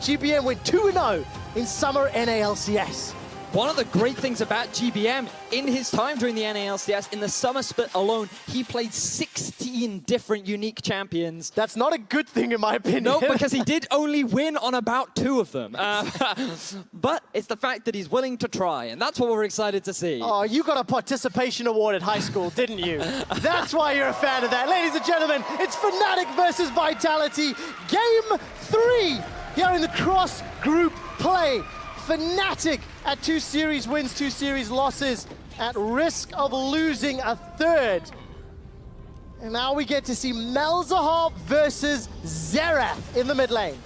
GBM went 2-0 in Summer NALCS. One of the great things about GBM, in his time during the NALCS, in the summer split alone, he played 16 different unique champions. That's not a good thing, in my opinion. No, because he did only win on about 2 of them. But it's the fact that he's willing to try, and that's what we're excited to see. Oh, you got a participation award at high school, didn't you? That's why you're a fan of that. Ladies and gentlemen, it's Fnatic versus Vitality. Game 3 here in the cross-group play. Fnatic at 2 series wins, 2 series losses, at risk of losing a third. And now we get to see Malzahar versus Xerath in the mid lane.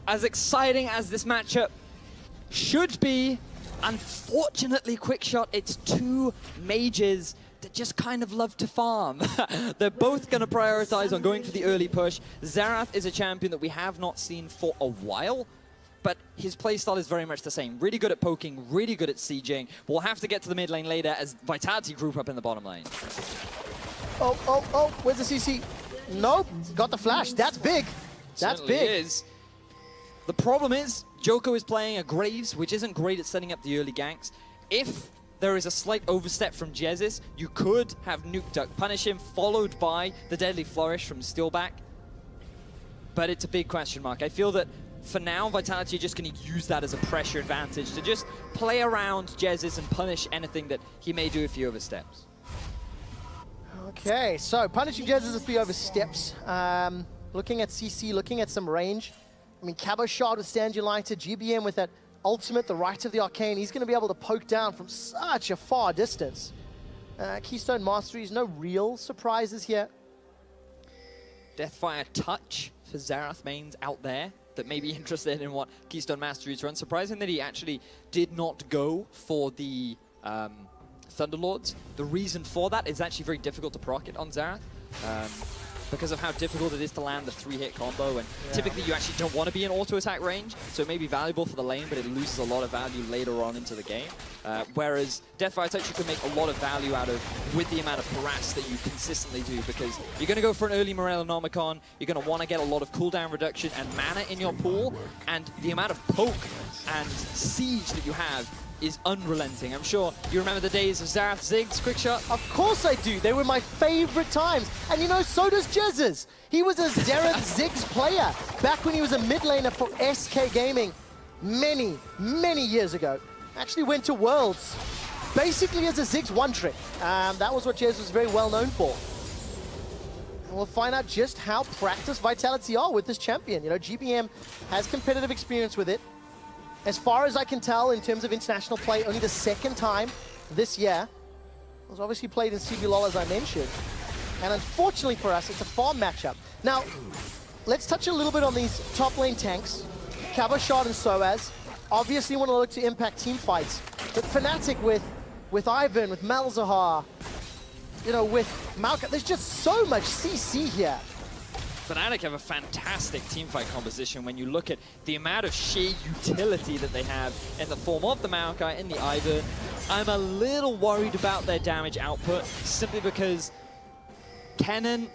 As exciting as this matchup should be, unfortunately, Quickshot, it's 2 mages that just kind of love to farm. They're both going to prioritize on going for the early push. Xerath is a champion that we have not seen for a while, but his playstyle is very much the same. Really good at poking, really good at sieging. We'll have to get to the mid lane later as Vitality group up in the bottom lane. Oh, where's the CC? Nope, got the flash. That's big. That's big. Is. The problem is, Joko is playing a Graves, which isn't great at setting up the early ganks. If there is a slight overstep from Jezis, you could have Nuke Duck punish him, followed by the Deadly Flourish from Steelback. But it's a big question mark. I feel that for now, Vitality are just going to use that as a pressure advantage to just play around Jezis and punish anything that he may do if he oversteps. Okay, so punishing Jezis if he oversteps. Looking at CC, looking at some range. I mean, Cabo Shard with Stand United, GBM with that ultimate, the right of the arcane. He's going to be able to poke down from such a far distance. Keystone Masteries, no real surprises here. Deathfire Touch for Xerath mains out there that may be interested in what Keystone Masteries run. Surprising that he actually did not go for the Thunderlords. The reason for that is actually very difficult to proc it on Xerath. Because of how difficult it is to land the 3-hit combo, and typically you actually don't want to be in auto-attack range, so it may be valuable for the lane, but it loses a lot of value later on into the game. Whereas Deathfire Touch you can make a lot of value out of with the amount of harass that you consistently do, because you're going to go for an early Morellonomicon, you're going to want to get a lot of cooldown reduction and mana in your pool, and the amount of poke and siege that you have is unrelenting. I'm sure you remember the days of Xerath Ziggs, Quickshot? Of course I do. They were my favorite times. And you know, so does Jezis. He was a Xerath Ziggs player back when he was a mid laner for SK Gaming many, many years ago. Actually went to Worlds basically as a Ziggs one-trick. That was what Jez was very well known for. And we'll find out just how practiced Vitality are with this champion. You know, GBM has competitive experience with it. As far as I can tell, in terms of international play, only the 2nd time this year. It was obviously played in CBLOL, as I mentioned. And unfortunately for us, it's a farm matchup. Now, let's touch a little bit on these top lane tanks. Cabo Shard and Soaz. Obviously want to look to impact team fights. But Fnatic with Ivan, with Malzahar, you know, with Malka, there's just so much CC here. Fnatic have a fantastic teamfight composition when you look at the amount of sheer utility that they have in the form of the Maokai and the Ivern. I'm a little worried about their damage output, simply because Kennen,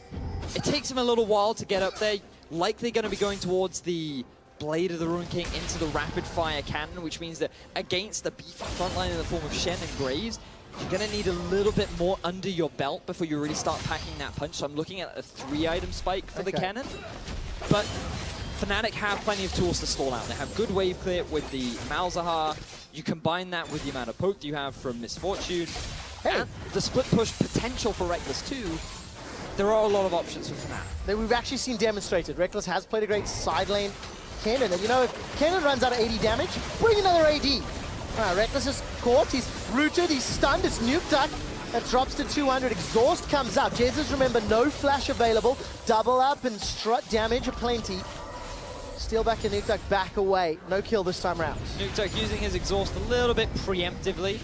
it takes him a little while to get up there. Likely going to be going towards the Blade of the Ruin King into the rapid fire cannon, which means that against the beefy frontline in the form of Shen and Graves, you're going to need a little bit more under your belt before you really start packing that punch. So I'm looking at a 3-item spike for the cannon. But Fnatic have plenty of tools to stall out. They have good wave clear with the Malzahar. You combine that with the amount of poke you have from Misfortune. Hey. And the split push potential for Reckless too. There are a lot of options for Fnatic. That we've actually seen demonstrated. Reckless has played a great side lane cannon. And you know, if cannon runs out of 80 damage, bring another AD. Reckless is caught, he's rooted, he's stunned, it's Nuke Duck. That drops to 200, Exhaust comes out. Jezis, remember, no flash available. Double up and strut damage aplenty. Steelback and Nuke Duck back away. No kill this time around. Nuke Duck using his Exhaust a little bit preemptively,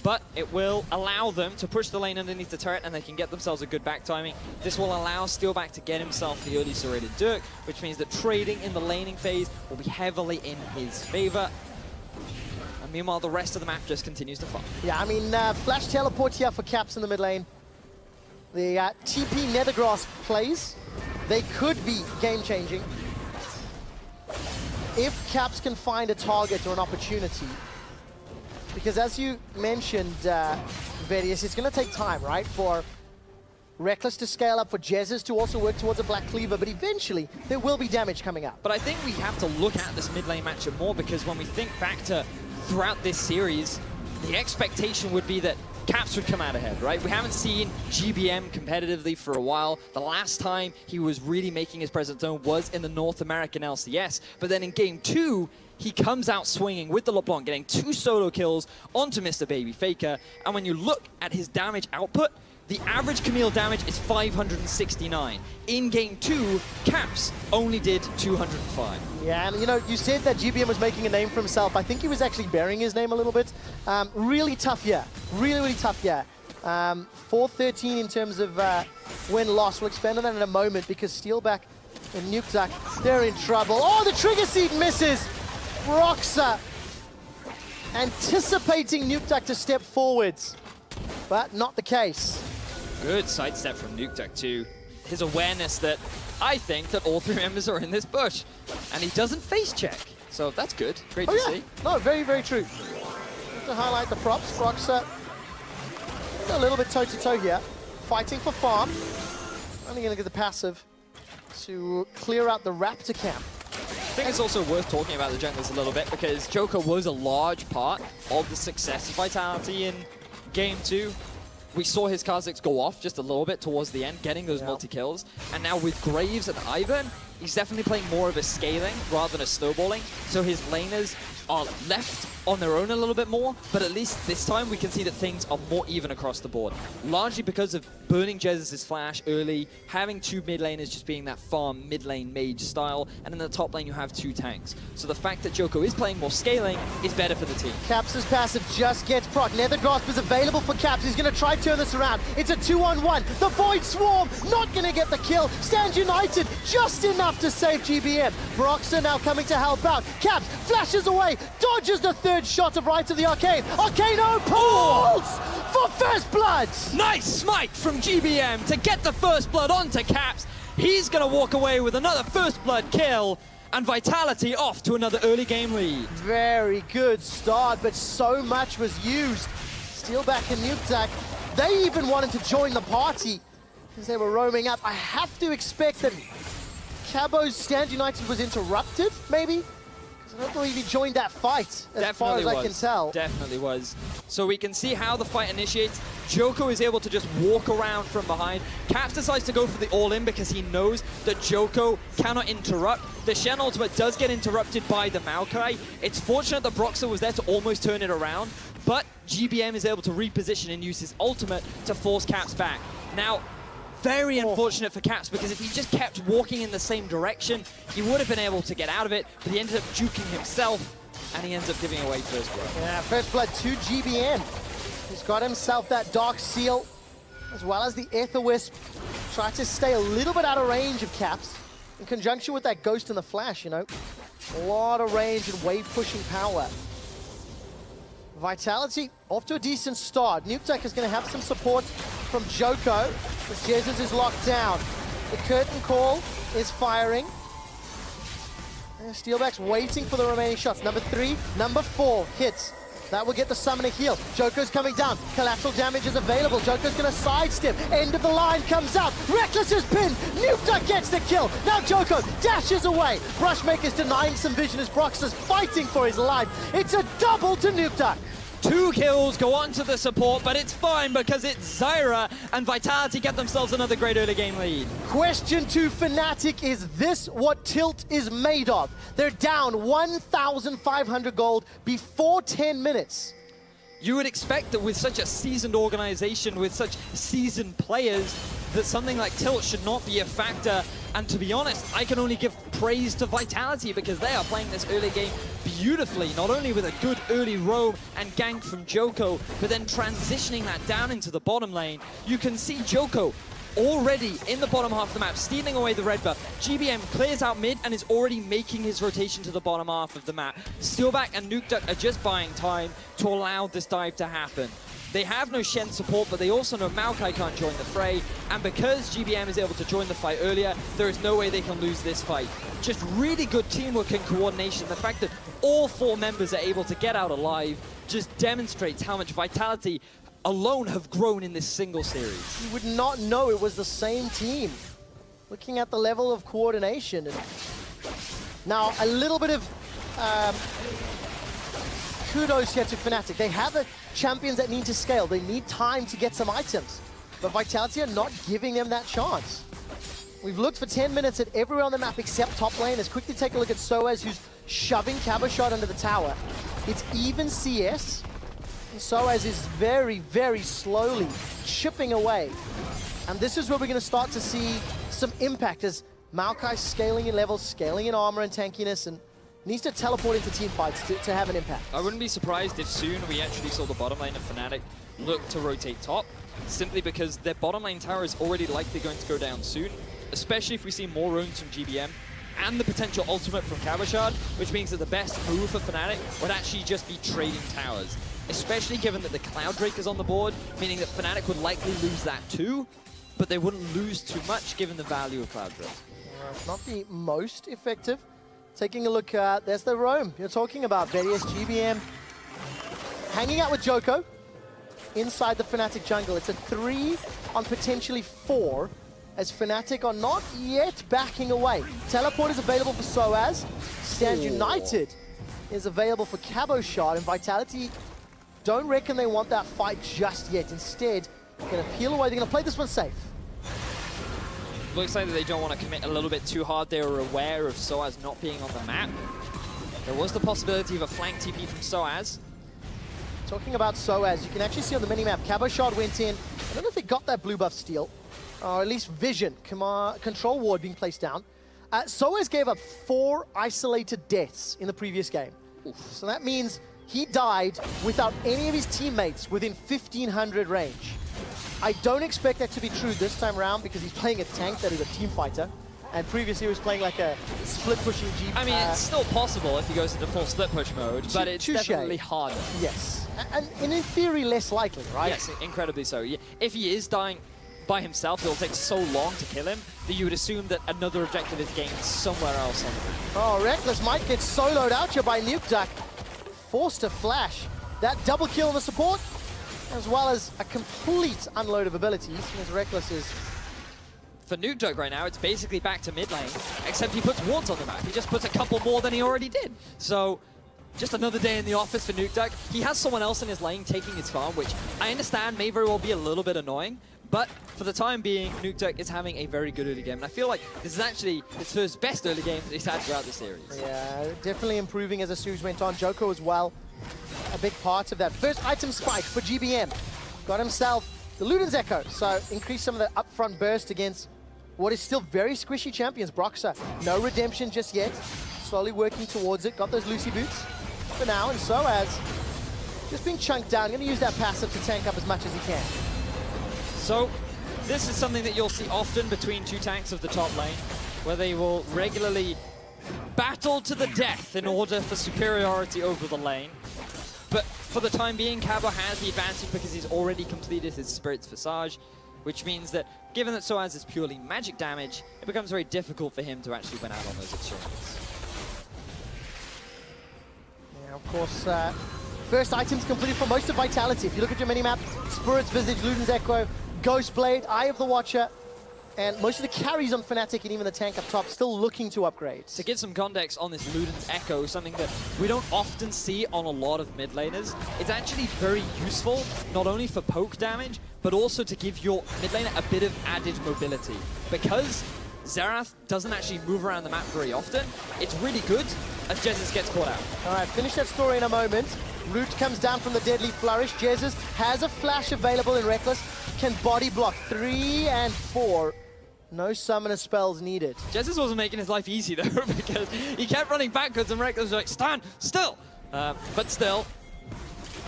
but it will allow them to push the lane underneath the turret and they can get themselves a good back timing. This will allow Steelback to get himself the early serrated Dirk, which means that trading in the laning phase will be heavily in his favor. Meanwhile, the rest of the map just continues to farm. Yeah, I mean, flash teleport here for Caps in the mid lane. The TP Nethergrass plays. They could be game-changing. if Caps can find a target or an opportunity, because as you mentioned, Vedius, it's going to take time, right, for Reckless to scale up, for Jezzes to also work towards a Black Cleaver, but eventually there will be damage coming up. But I think we have to look at this mid lane matchup more, because when we think back to throughout this series, the expectation would be that Caps would come out ahead, right? We haven't seen GBM competitively for a while. The last time he was really making his presence known was in the North American LCS, but then in Game 2, he comes out swinging with the LeBlanc, getting 2 solo kills onto Mr. Baby Faker, and when you look at his damage output, the average Camille damage is 569. In Game 2, Caps only did 205. Yeah, and you know, you said that GBM was making a name for himself. I think he was actually burying his name a little bit. Really tough year. Really tough year. 4-13 in terms of win-loss. We'll expand on that in a moment, because Steelback and Nukeduck, they're in trouble. Oh, the trigger seed misses! Broxah anticipating Nukeduck to step forwards, but not the case. Good sidestep from Nukeduck too. His awareness that I think that all 3 members are in this bush, and he doesn't face check. So that's good. Great to see. No, very true. To highlight the props, Broxah a little bit toe-to-toe here, fighting for farm. Only going to get the passive to clear out the Raptor camp. I think it's also worth talking about the junglers a little bit, because Joker was a large part of the success of Vitality in Game 2. We saw his Kha'Zix go off just a little bit towards the end, getting those multi-kills. And now with Graves and Ivern, he's definitely playing more of a scaling rather than a snowballing. So his laners are left on their own a little bit more, but at least this time we can see that things are more even across the board. Largely because of burning Jezz's flash early, having 2 mid laners just being that farm mid lane mage style, and in the top lane you have 2 tanks. So the fact that Joko is playing more scaling is better for the team. Caps' passive just gets proc. Nether Grasp is available for Caps. He's going to try to turn this around. It's a 2-on-1. The Void Swarm not going to get the kill. Stand United just enough to save GBM. Broxah now coming to help out. Caps flashes away, dodges the 3rd shot of Right of the Arcane. Arcano pulls for first blood. Nice smite from GBM to get the first blood onto Caps. He's going to walk away with another first blood kill, and Vitality off to another early game lead. Very good start, but so much was used. Steelback and Nukeduck, they even wanted to join the party as they were roaming up. I have to expect that Cabo's Stand United was interrupted, maybe? I don't believe he joined that fight, as far as I can tell. Definitely was. So we can see how the fight initiates. Joko is able to just walk around from behind. Caps decides to go for the all-in because he knows that Joko cannot interrupt. The Shen ultimate does get interrupted by the Maokai. It's fortunate that Broxah was there to almost turn it around, but GBM is able to reposition and use his ultimate to force Caps back. Now, very unfortunate for Caps, because if he just kept walking in the same direction, he would have been able to get out of it, but he ended up juking himself, and he ends up giving away first blood. Yeah, first blood to GBM. He's got himself that Dark Seal, as well as the Aether Wisp. Try to stay a little bit out of range of Caps, in conjunction with that Ghost and the Flash, you know. A lot of range and wave pushing power. Vitality off to a decent start. Nukeduck is going to have some support from Joko, but Jesus is locked down. The curtain call is firing. And Steelback's waiting for the remaining shots. Number 3, number 4 hits. That will get the summoner heal. Joko's coming down. Collateral damage is available. Joko's going to sidestep. End of the line comes out. Reckless is pinned. Nukeduck gets the kill. Now Joko dashes away. Brushmaker's denying some vision as Broxah's fighting for his life. It's a double to Nukeduck. 2 kills go on to the support, but it's fine because it's Zyra, and Vitality get themselves another great early game lead. Question to Fnatic, is this what Tilt is made of? They're down 1,500 gold before 10 minutes. You would expect that with such a seasoned organization, with such seasoned players, that something like Tilt should not be a factor. And to be honest, I can only give praise to Vitality because they are playing this early game beautifully, not only with a good early roam and gank from Joko, but then transitioning that down into the bottom lane. You can see Joko already in the bottom half of the map, stealing away the red buff. GBM clears out mid and is already making his rotation to the bottom half of the map. Steelback and Nukeduck are just buying time to allow this dive to happen. They have no Shen support, but they also know Maokai can't join the fray, and because GBM is able to join the fight earlier, there is no way they can lose this fight. just really good teamwork and coordination. The fact that all 4 members are able to get out alive just demonstrates how much Vitality alone have grown in this single series. You would not know it was the same team. Looking at the level of coordination. And now, a little bit of kudos here to Fnatic. They have champions that need to scale. They need time to get some items. But Vitality are not giving them that chance. We've looked for 10 minutes at everywhere on the map except top lane. Let's quickly take a look at Soaz, who's shoving Caboshot under the tower. It's even CS. And Soaz is very, very slowly chipping away. And this is where we're going to start to see some impact as Maokai's scaling in levels, scaling in armor and tankiness, and needs to teleport into team fights to have an impact. I wouldn't be surprised if soon we actually saw the bottom lane of Fnatic look to rotate top, simply because their bottom lane tower is already likely going to go down soon, especially if we see more runes from GBM and the potential ultimate from Caboshot, which means that the best move for Fnatic would actually just be trading towers, especially given that the Cloud Drake is on the board, meaning that Fnatic would likely lose that too, but they wouldn't lose too much given the value of Cloud Drake. It's not the most effective. Taking a look at, there's the roam you're talking about. Bedias GBM hanging out with Joko inside the Fnatic jungle. It's a 3 on potentially 4 as Fnatic are not yet backing away. Teleport is available for Soaz. Stand United is available for Caboshot, and Vitality don't reckon they want that fight just yet. Instead, they're going to peel away. They're going to play this one safe. Looks like they don't want to commit a little bit too hard. They were aware of Soaz not being on the map. There was the possibility of a flank TP from Soaz. Talking about Soaz, you can actually see on the minimap, Caboshot went in. I don't know if he got that blue buff steal, or at least vision, control ward being placed down. Soaz gave up 4 isolated deaths in the previous game. Oof. So that means he died without any of his teammates within 1500 range. I don't expect that to be true this time around because he's playing a tank that is a team fighter. And previously he was playing like a split-pushing G. I mean, it's still possible if he goes into full split-push mode, but it's definitely harder. Yes, and in theory less likely, right? Yes, incredibly so. If he is dying by himself, it'll take so long to kill him that you would assume that another objective is gained somewhere else on the map. Oh, Reckless might get soloed out here by Nukeduck. Forced to flash. That double kill on the support, as well as a complete unload of abilities, as Reckless is... For Nukeduck right now, it's basically back to mid lane, except he puts wards on the map. He just puts a couple more than he already did. So, just another day in the office for Nukeduck. He has someone else in his lane taking his farm, which I understand may very well be a little bit annoying, but for the time being, Nukeduck is having a very good early game. And I feel like this is actually his first best early game that he's had throughout the series. Yeah, definitely improving as the series went on. Joko as well, a big part of that. First item spike for GBM. Got himself the Luden's Echo, so increase some of the upfront burst against what is still very squishy champions. Broxah, no redemption just yet. Slowly working towards it. Got those Lucy boots for now, and Soaz just being chunked down. Going to use that passive to tank up as much as he can. So, this is something that you'll see often between 2 tanks of the top lane, where they will regularly battle to the death in order for superiority over the lane. But for the time being, Cabo has the advantage because he's already completed his Spirit's Visage, which means that, given that Soaz is purely magic damage, it becomes very difficult for him to actually win out on those exchanges. Yeah, of course, first items completed for most of Vitality. If you look at your minimap, Spirit's Visage, Luden's Echo, Ghostblade, Eye of the Watcher, and most of the carries on Fnatic and even the tank up top still looking to upgrade. To get some context on this Luden's Echo, something that we don't often see on a lot of mid laners, it's actually very useful, not only for poke damage, but also to give your mid laner a bit of added mobility. Because Xerath doesn't actually move around the map very often, it's really good as Jesus gets caught out. All right, finish that story in a moment. Root comes down from the Deadly Flourish. Jesus has a flash available in Reckless, can body block 3 and 4. No summoner spells needed. Jesus wasn't making his life easy though, because he kept running backwards and Reckless was like, stand still! But still,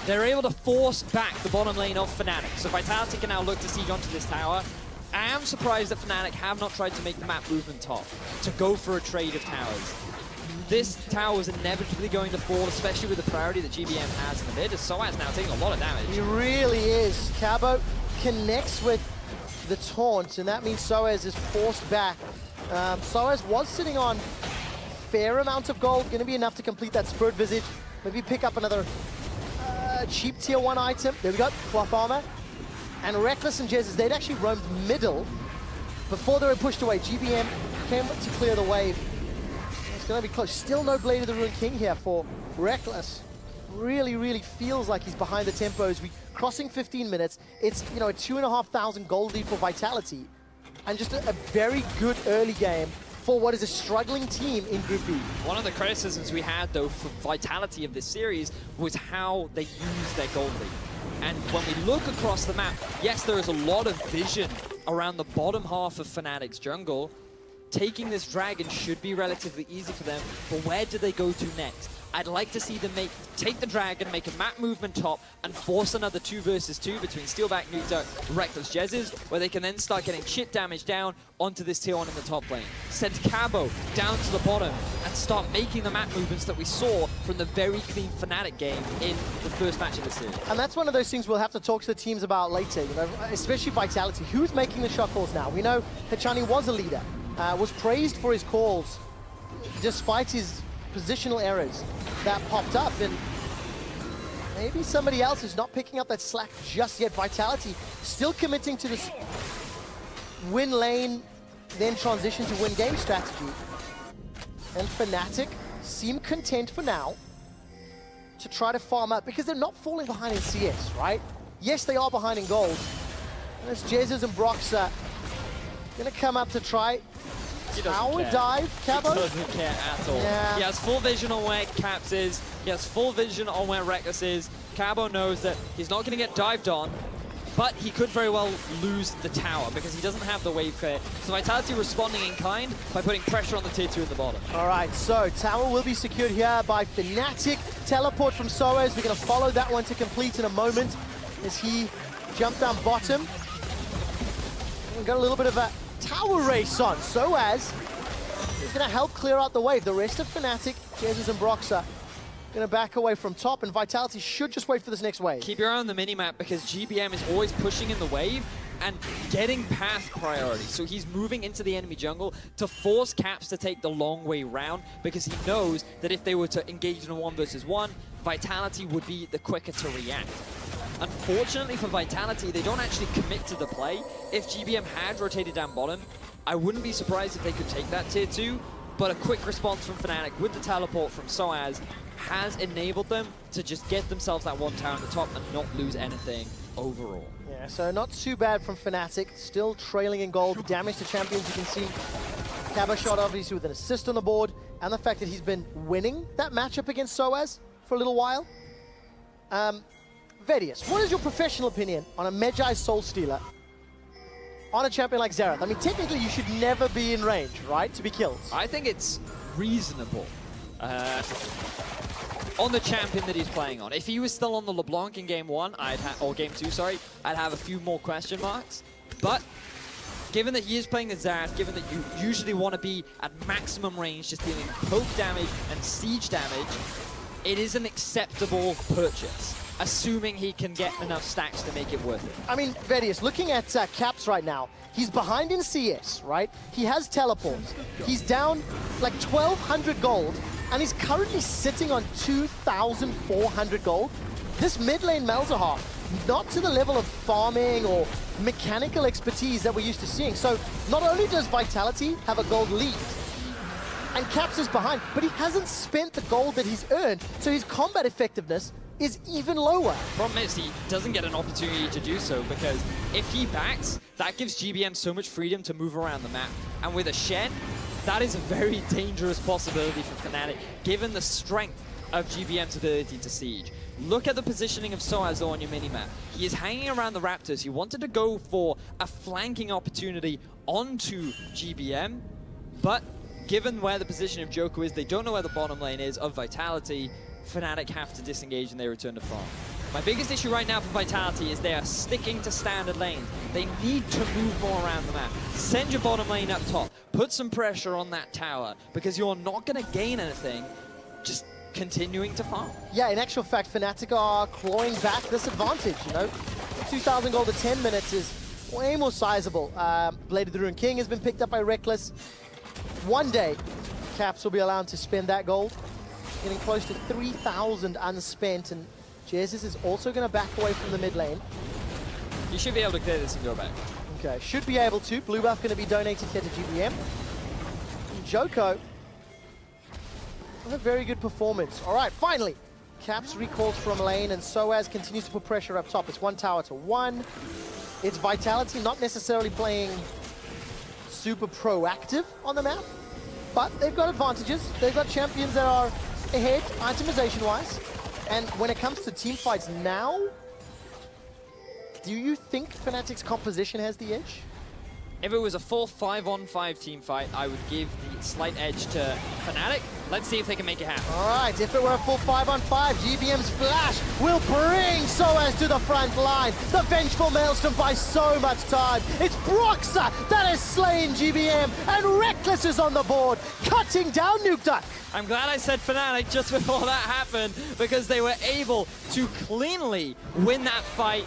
they're able to force back the bottom lane of Fnatic. So Vitality can now look to siege onto this tower. I am surprised that Fnatic have not tried to make the map movement top, to go for a trade of towers. This tower is inevitably going to fall, especially with the priority that GBM has in the mid, as Soaz now taking a lot of damage. He really is. Cabo connects with the taunt, and that means Soaz is forced back. Soaz was sitting on fair amount of gold, going to be enough to complete that Spirit Visage. Maybe pick up another cheap tier 1 item. There we go, cloth armor. And Reckless and Jez, they'd actually roamed middle before they were pushed away. GBM came to clear the wave. It's going to be close. Still no Blade of the Ruined King here for Reckless. Really feels like he's behind the tempo as we crossing 15 minutes. It's, you know, a 2,500 gold lead for Vitality. And just a very good early game for what is a struggling team in Group B. One of the criticisms we had, though, for Vitality of this series was how they use their gold lead. And when we look across the map, yes, there is a lot of vision around the bottom half of Fnatic's jungle. Taking this dragon should be relatively easy for them, but where do they go to next? I'd like to see them take the dragon, make a map movement top, and force another 2 versus 2 between Steelback, Nuta, Reckless Jez's, where they can then start getting chip damage down onto this tier 1 in the top lane. Send Cabo down to the bottom and start making the map movements that we saw from the very clean Fnatic game in the first match of the series. And that's one of those things we'll have to talk to the teams about later, you know, especially Vitality. Who's making the shot calls now? We know Hachani was a leader, was praised for his calls, despite his positional errors that popped up, and maybe somebody else is not picking up that slack just yet. Vitality still committing to this win lane, then transition to win game strategy. And Fnatic seem content for now to try to farm up because they're not falling behind in CS, right? Yes, they are behind in gold. And it's Jesus and Brox gonna come up to try. Tower dive, Cabo? He doesn't care at all. Yeah. He has full vision on where Caps is. He has full vision on where Reckless is. Cabo knows that he's not going to get dived on, but he could very well lose the tower because he doesn't have the wave clear. So Vitality responding in kind by putting pressure on the tier 2 in the bottom. All right, so tower will be secured here by Fnatic. Teleport from Soaz. We're going to follow that one to complete in a moment as he jumped down bottom. We've got a little bit of a tower race on. Soaz is going to help clear out the wave. The rest of Fnatic, Jesus and Broxa, going to back away from top, and Vitality should just wait for this next wave. Keep your eye on the minimap because GBM is always pushing in the wave and getting past priority. So he's moving into the enemy jungle to force Caps to take the long way round because he knows that if they were to engage in a 1 versus 1, Vitality would be the quicker to react. Unfortunately for Vitality, they don't actually commit to the play. If GBM had rotated down bottom, I wouldn't be surprised if they could take that tier 2, but a quick response from Fnatic with the teleport from Soaz has enabled them to just get themselves that 1 tower at the top and not lose anything overall. Yeah, so not too bad from Fnatic. Still trailing in gold. Damage to champions, you can see. Cabo shot obviously with an assist on the board, and the fact that he's been winning that matchup against Soaz for a little while. Vedius, what is your professional opinion on a Magi Soul Stealer on a champion like Xerath? I mean, technically you should never be in range, right, to be killed. I think it's reasonable on the champion that he's playing on. If he was still on the LeBlanc in game 1, or game 2, sorry, I'd have a few more question marks. But given that he is playing the Xerath, given that you usually want to be at maximum range, just dealing poke damage and siege damage, it is an acceptable purchase, assuming he can get enough stacks to make it worth it. I mean, Vedius, looking at Caps right now, he's behind in CS, right? He has teleports. He's down like 1,200 gold, and he's currently sitting on 2,400 gold. This mid lane Malzahar, not to the level of farming or mechanical expertise that we're used to seeing. So not only does Vitality have a gold lead, and Caps is behind, but he hasn't spent the gold that he's earned, so his combat effectiveness is even lower. Problem is he doesn't get an opportunity to do so because if he backs, that gives GBM so much freedom to move around the map. And with a Shen, that is a very dangerous possibility for Fnatic, given the strength of GBM's ability to siege. Look at the positioning of Soaz on your minimap. He is hanging around the Raptors. He wanted to go for a flanking opportunity onto GBM, but given where the position of Joko is, they don't know where the bottom lane is of Vitality. Fnatic have to disengage and they return to farm. My biggest issue right now for Vitality is they are sticking to standard lanes. They need to move more around the map. Send your bottom lane up top. Put some pressure on that tower because you're not going to gain anything just continuing to farm. Yeah, in actual fact, Fnatic are clawing back this advantage, you know? 2,000 gold to 10 minutes is way more sizable. Blade of the Ruined King has been picked up by Reckless. One day, Caps will be allowed to spend that gold. Getting close to 3,000 unspent, and Jesus is also going to back away from the mid lane. You should be able to clear this and go back. Okay, should be able to. Blue buff going to be donated here to GBM. And Joko, a very good performance. All right, finally. Caps recalls from lane, and Soaz continues to put pressure up top. It's 1 tower to 1. It's Vitality not necessarily playing super proactive on the map, but they've got advantages. They've got champions that are ahead, itemization-wise. And when it comes to team fights now, do you think Fnatic's composition has the edge? If it was a full 5-on-5 team fight, I would give the slight edge to Fnatic. Let's see if they can make it happen. All right, if it were a full 5-on-5, GBM's flash will bring Soaz to the front line. The vengeful Maelstrom buys so much time. It's Broxa that has slain GBM, and Reckless is on the board, cutting down Nuke Duck. I'm glad I said Fnatic just before that happened, because they were able to cleanly win that fight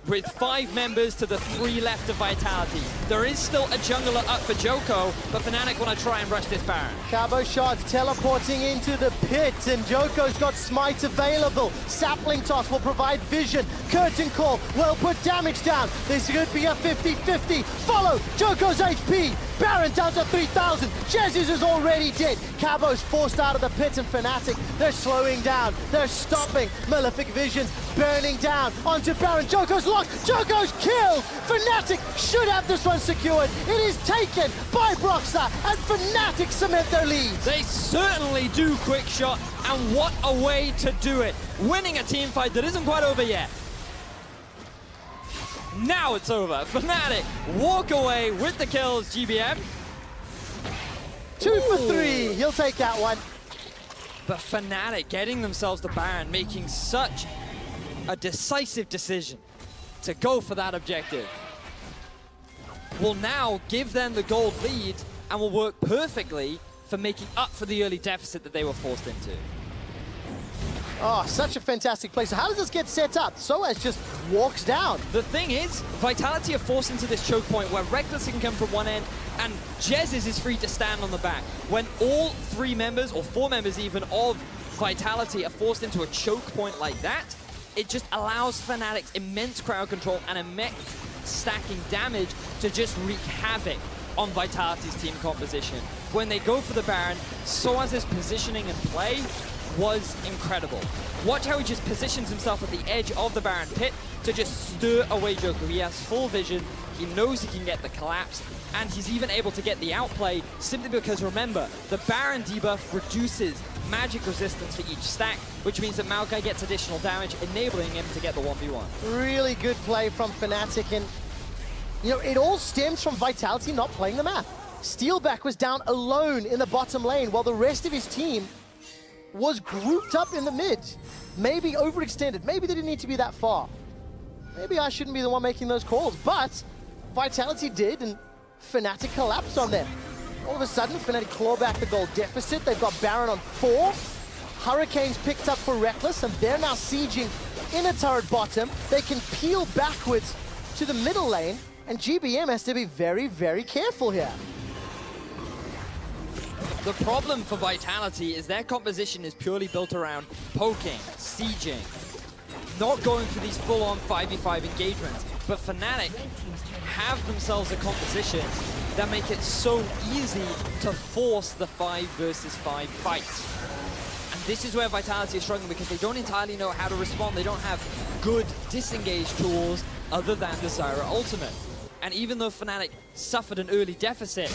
with 5 members to the 3 left of Vitality. There is still a jungler up for Joko, but Fnatic want to try and rush this Baron. Cabo shots teleporting into the pit, and Joko's got smite available. Sapling toss will provide vision. Curtain call will put damage down. This could be a 50-50. Follow Joko's HP. Baron down to 3,000. Jesus is already dead. Cabo's forced out of the pit, and Fnatic, they're slowing down. They're stopping. Malefic Visions burning down onto Baron. Joko's locked. Joko's killed. Fnatic should have this one secured. It is taken by Broxa, and Fnatic cement their lead. They certainly do quick shot, and what a way to do it. Winning a team fight that isn't quite over yet. Now it's over. Fnatic walk away with the kills, GBM. 2 for 3. He'll take that one. But Fnatic getting themselves the Baron, making such a decisive decision to go for that objective, will now give them the gold lead and will work perfectly for making up for the early deficit that they were forced into. Oh, such a fantastic play. So how does this get set up? Soaz just walks down. The thing is, Vitality are forced into this choke point where Reckless can come from one end and Jesus is free to stand on the back. When all 3 members, or 4 members even, of Vitality are forced into a choke point like that, it just allows Fnatic's immense crowd control and immense stacking damage to just wreak havoc on Vitality's team composition. When they go for the Baron, Soaz's positioning and play was incredible. Watch how he just positions himself at the edge of the Baron pit to just stir away Joko. He has full vision, he knows he can get the collapse, and he's even able to get the outplay simply because, remember, the Baron debuff reduces magic resistance for each stack, which means that Maokai gets additional damage, enabling him to get the 1v1. Really good play from Fnatic, and you know, it all stems from Vitality not playing the map. Steelback was down alone in the bottom lane while the rest of his team was grouped up in the mid. Maybe overextended, maybe they didn't need to be that far. Maybe I shouldn't be the one making those calls, but Vitality did, and Fnatic collapsed on them. All of a sudden, Fnatic claw back the gold deficit. They've got Baron on 4. Hurricanes picked up for Reckless, and they're now sieging in a turret bottom. They can peel backwards to the middle lane, and GBM has to be very, very careful here. The problem for Vitality is their composition is purely built around poking, sieging, not going for these full-on 5v5 engagements. But Fnatic have themselves a composition that make it so easy to force the 5 versus 5 fights. And this is where Vitality is struggling because they don't entirely know how to respond. They don't have good disengage tools other than the Zyra ultimate. And even though Fnatic suffered an early deficit,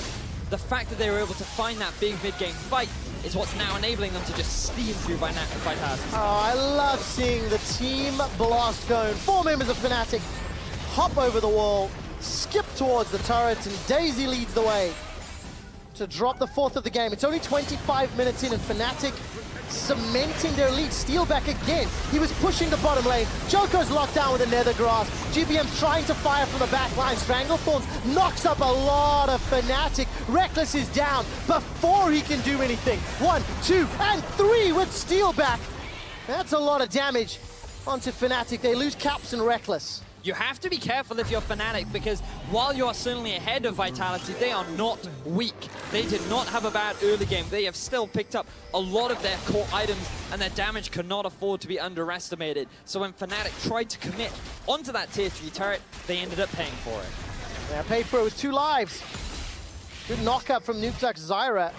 the fact that they were able to find that big mid-game fight is what's now enabling them to just steam through Vitality. Oh, I love seeing the team blast cone. 4 members of Fnatic hop over the wall, skip towards the turret, and Daisy leads the way to drop the 4th of the game. It's only 25 minutes in, and Fnatic cementing their lead. Steelback again. He was pushing the bottom lane. Joko's locked down with a nether grass. GBM's trying to fire from the back line. Stranglethorns knocks up a lot of Fnatic. Reckless is down before he can do anything. 1, 2, and 3 with Steelback. That's a lot of damage onto Fnatic. They lose Caps and Reckless. You have to be careful if you're Fnatic, because while you are certainly ahead of Vitality, they are not weak. They did not have a bad early game. They have still picked up a lot of their core items, and their damage cannot afford to be underestimated. So when Fnatic tried to commit onto that tier 3 turret, they ended up paying for it. Yeah, paid for it with 2 lives. Good knockup from Nukeduck's Zyra.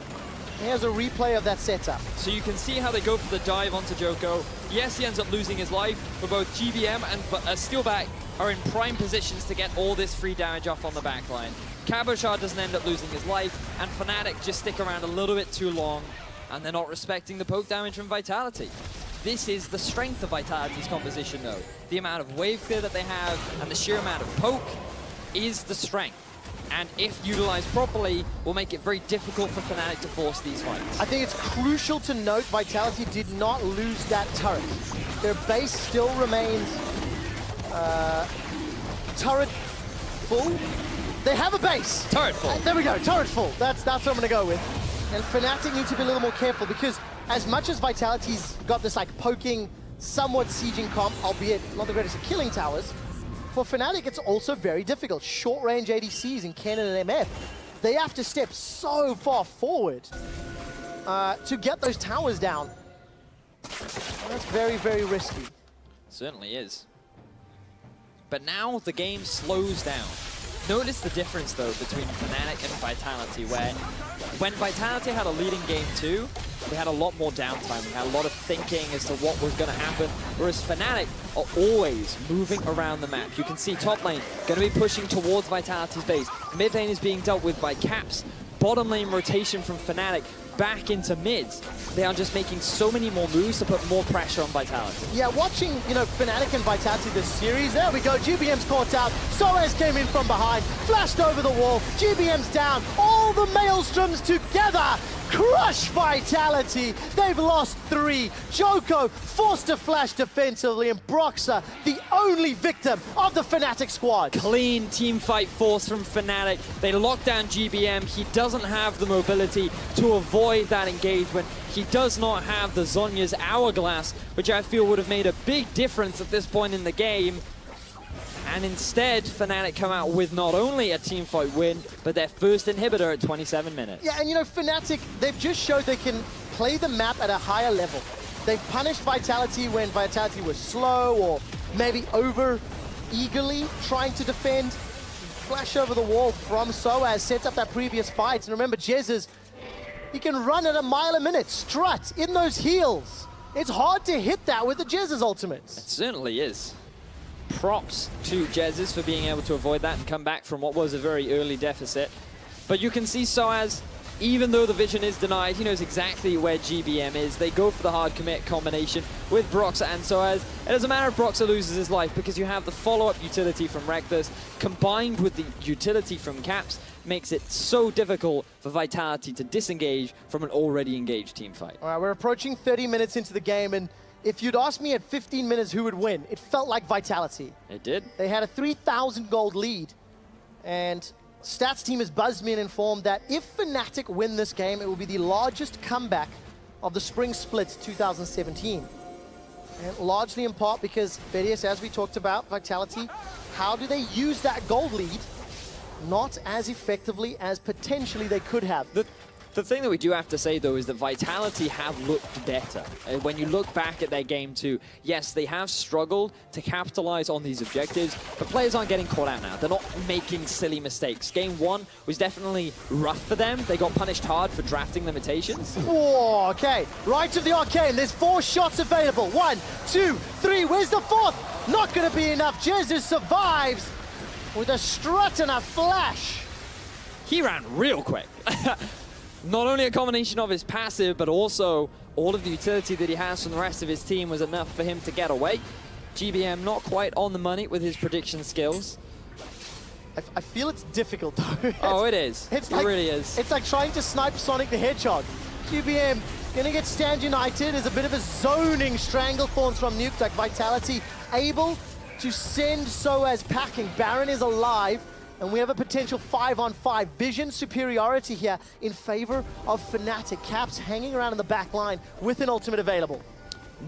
Here's a replay of that setup. So you can see how they go for the dive onto Joko. Yes, he ends up losing his life, but both GBM and Steelback are in prime positions to get all this free damage off on the backline. Cabochard doesn't end up losing his life, and Fnatic just stick around a little bit too long, and they're not respecting the poke damage from Vitality. This is the strength of Vitality's composition, though. The amount of wave clear that they have, and the sheer amount of poke is the strength. And if utilized properly, will make it very difficult for Fnatic to force these fights. I think it's crucial to note Vitality did not lose that turret. Their base still remains turret full. They have a base. Turret full. There we go, turret full. That's what I'm gonna go with. And Fnatic need to be a little more careful, because as much as Vitality's got this like poking, somewhat sieging comp, albeit not the greatest at killing towers, for Fnatic, it's also very difficult. Short-range ADCs in Kennen and MF, they have to step so far forward to get those towers down. That's very, very risky. Certainly is. But now the game slows down. Notice the difference, though, between Fnatic and Vitality, where when Vitality had a leading game 2, we had a lot more downtime. We had a lot of thinking as to what was going to happen, whereas Fnatic are always moving around the map. You can see top lane going to be pushing towards Vitality's base. Mid lane is being dealt with by Caps. Bottom lane rotation from Fnatic back into mids. They are just making so many more moves to put more pressure on Vitality. Yeah, watching, Fnatic and Vitality this series, there we go, GBM's caught out, Soaz came in from behind, flashed over the wall, GBM's down, all the Maelstroms together, crush Vitality, they've lost 3, Joko forced to flash defensively, and Broxah, the only victim of the Fnatic squad. Clean team fight force from Fnatic. They lock down GBM, he doesn't have the mobility to avoid that engagement. He does not have the Zhonya's Hourglass, which I feel would have made a big difference at this point in the game. And instead, Fnatic come out with not only a teamfight win, but their first inhibitor at 27 minutes. Yeah, and Fnatic, they've just showed they can play the map at a higher level. They've punished Vitality when Vitality was slow or maybe over eagerly trying to defend. Flash over the wall from Soaz, sets up that previous fight. And remember, Jesus, he can run at a mile a minute, strut in those heels. It's hard to hit that with the Jez's ultimates. It certainly is. Props to Jez's for being able to avoid that and come back from what was a very early deficit. But you can see Soaz, even though the vision is denied, he knows exactly where GBM is. They go for the hard commit combination with Broxah and Soaz. It doesn't matter if Broxah loses his life, because you have the follow-up utility from Reckless combined with the utility from Caps, makes it so difficult for Vitality to disengage from an already engaged team fight. All right, we're approaching 30 minutes into the game, and if you'd asked me at 15 minutes who would win, it felt like Vitality. It did. They had a 3,000 gold lead, and Stats team has buzzed me and informed that if Fnatic win this game, it will be the largest comeback of the Spring Split 2017. And largely in part because, Bedius, as we talked about, Vitality, how do they use that gold lead? Not as effectively as potentially they could have. The thing that we do have to say, though, is that Vitality have looked better. When you look back at their game 2, yes, they have struggled to capitalize on these objectives, but players aren't getting caught out now. They're not making silly mistakes. Game 1 was definitely rough for them. They got punished hard for drafting limitations. Oh, okay. Right to the arcane. There's 4 shots available. 1, 2, 3. Where's the 4th? Not going to be enough. Jesus survives with a strut and a flash. He ran real quick. Not only a combination of his passive, but also all of the utility that he has from the rest of his team was enough for him to get away. GBM not quite on the money with his prediction skills. I feel it's difficult, though. Oh, it is. It really is. It's like trying to snipe Sonic the Hedgehog. GBM gonna get Stand United. There's a bit of a zoning Stranglethorns from Nukeduck. Vitality able to send Soaz packing. Baron is alive. And we have a potential 5-on-5 vision superiority here in favor of Fnatic. Caps hanging around in the back line with an ultimate available.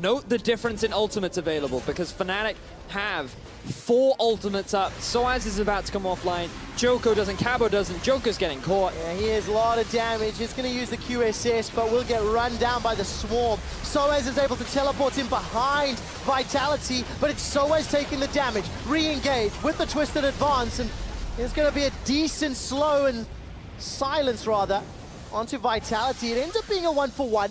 Note the difference in ultimates available, because Fnatic have 4 ultimates up. Soaz is about to come offline. Joko doesn't, Cabo doesn't. Joker's getting caught. Yeah, he has a lot of damage. He's going to use the QSS, but will get run down by the Swarm. Soaz is able to teleport in behind Vitality, but it's Soaz taking the damage. Re-engage with the Twisted Advance, and it's going to be a decent slow and silence, rather, onto Vitality. It ends up being a 1-for-1.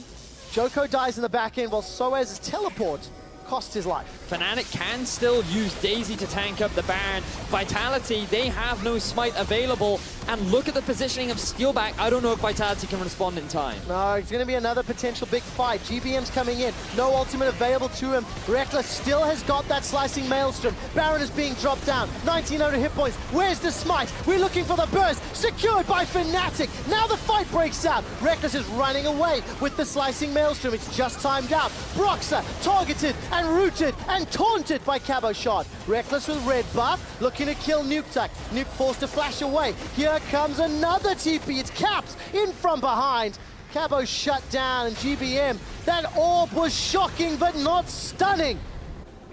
Joko dies in the back end while Soaz's teleport cost his life. Fnatic can still use Daisy to tank up the Baron. Vitality, they have no smite available. And look at the positioning of Steelback. I don't know if Vitality can respond in time. No, it's going to be another potential big fight. GBM's coming in. No ultimate available to him. Reckless still has got that slicing Maelstrom. Baron is being dropped down. 1900 hit points. Where's the smite? We're looking for the burst. Secured by Fnatic. Now the fight breaks out. Reckless is running away with the slicing Maelstrom. It's just timed out. Broxah targeted and rooted and taunted by Cabo Shot. Reckless with red buff, looking to kill Nuke. Nuke forced to flash away. Here comes another TP. It's Caps in from behind. Cabo shut down, and GBM, that orb was shocking but not stunning.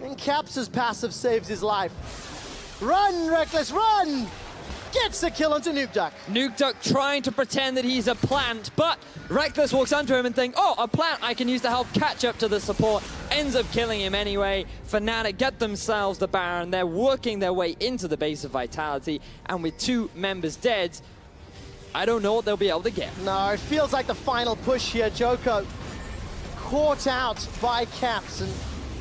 And Caps' passive saves his life. Run, Reckless, run! Gets the kill onto Nuke. Nuke trying to pretend that he's a plant, but Reckless walks onto him and thinks, oh, a plant I can use to help catch up to the support. Ends up killing him anyway. Fnatic get themselves the Baron. They're working their way into the base of Vitality, and with 2 members dead, I don't know what they'll be able to get. No, it feels like the final push here. Joko caught out by Caps, and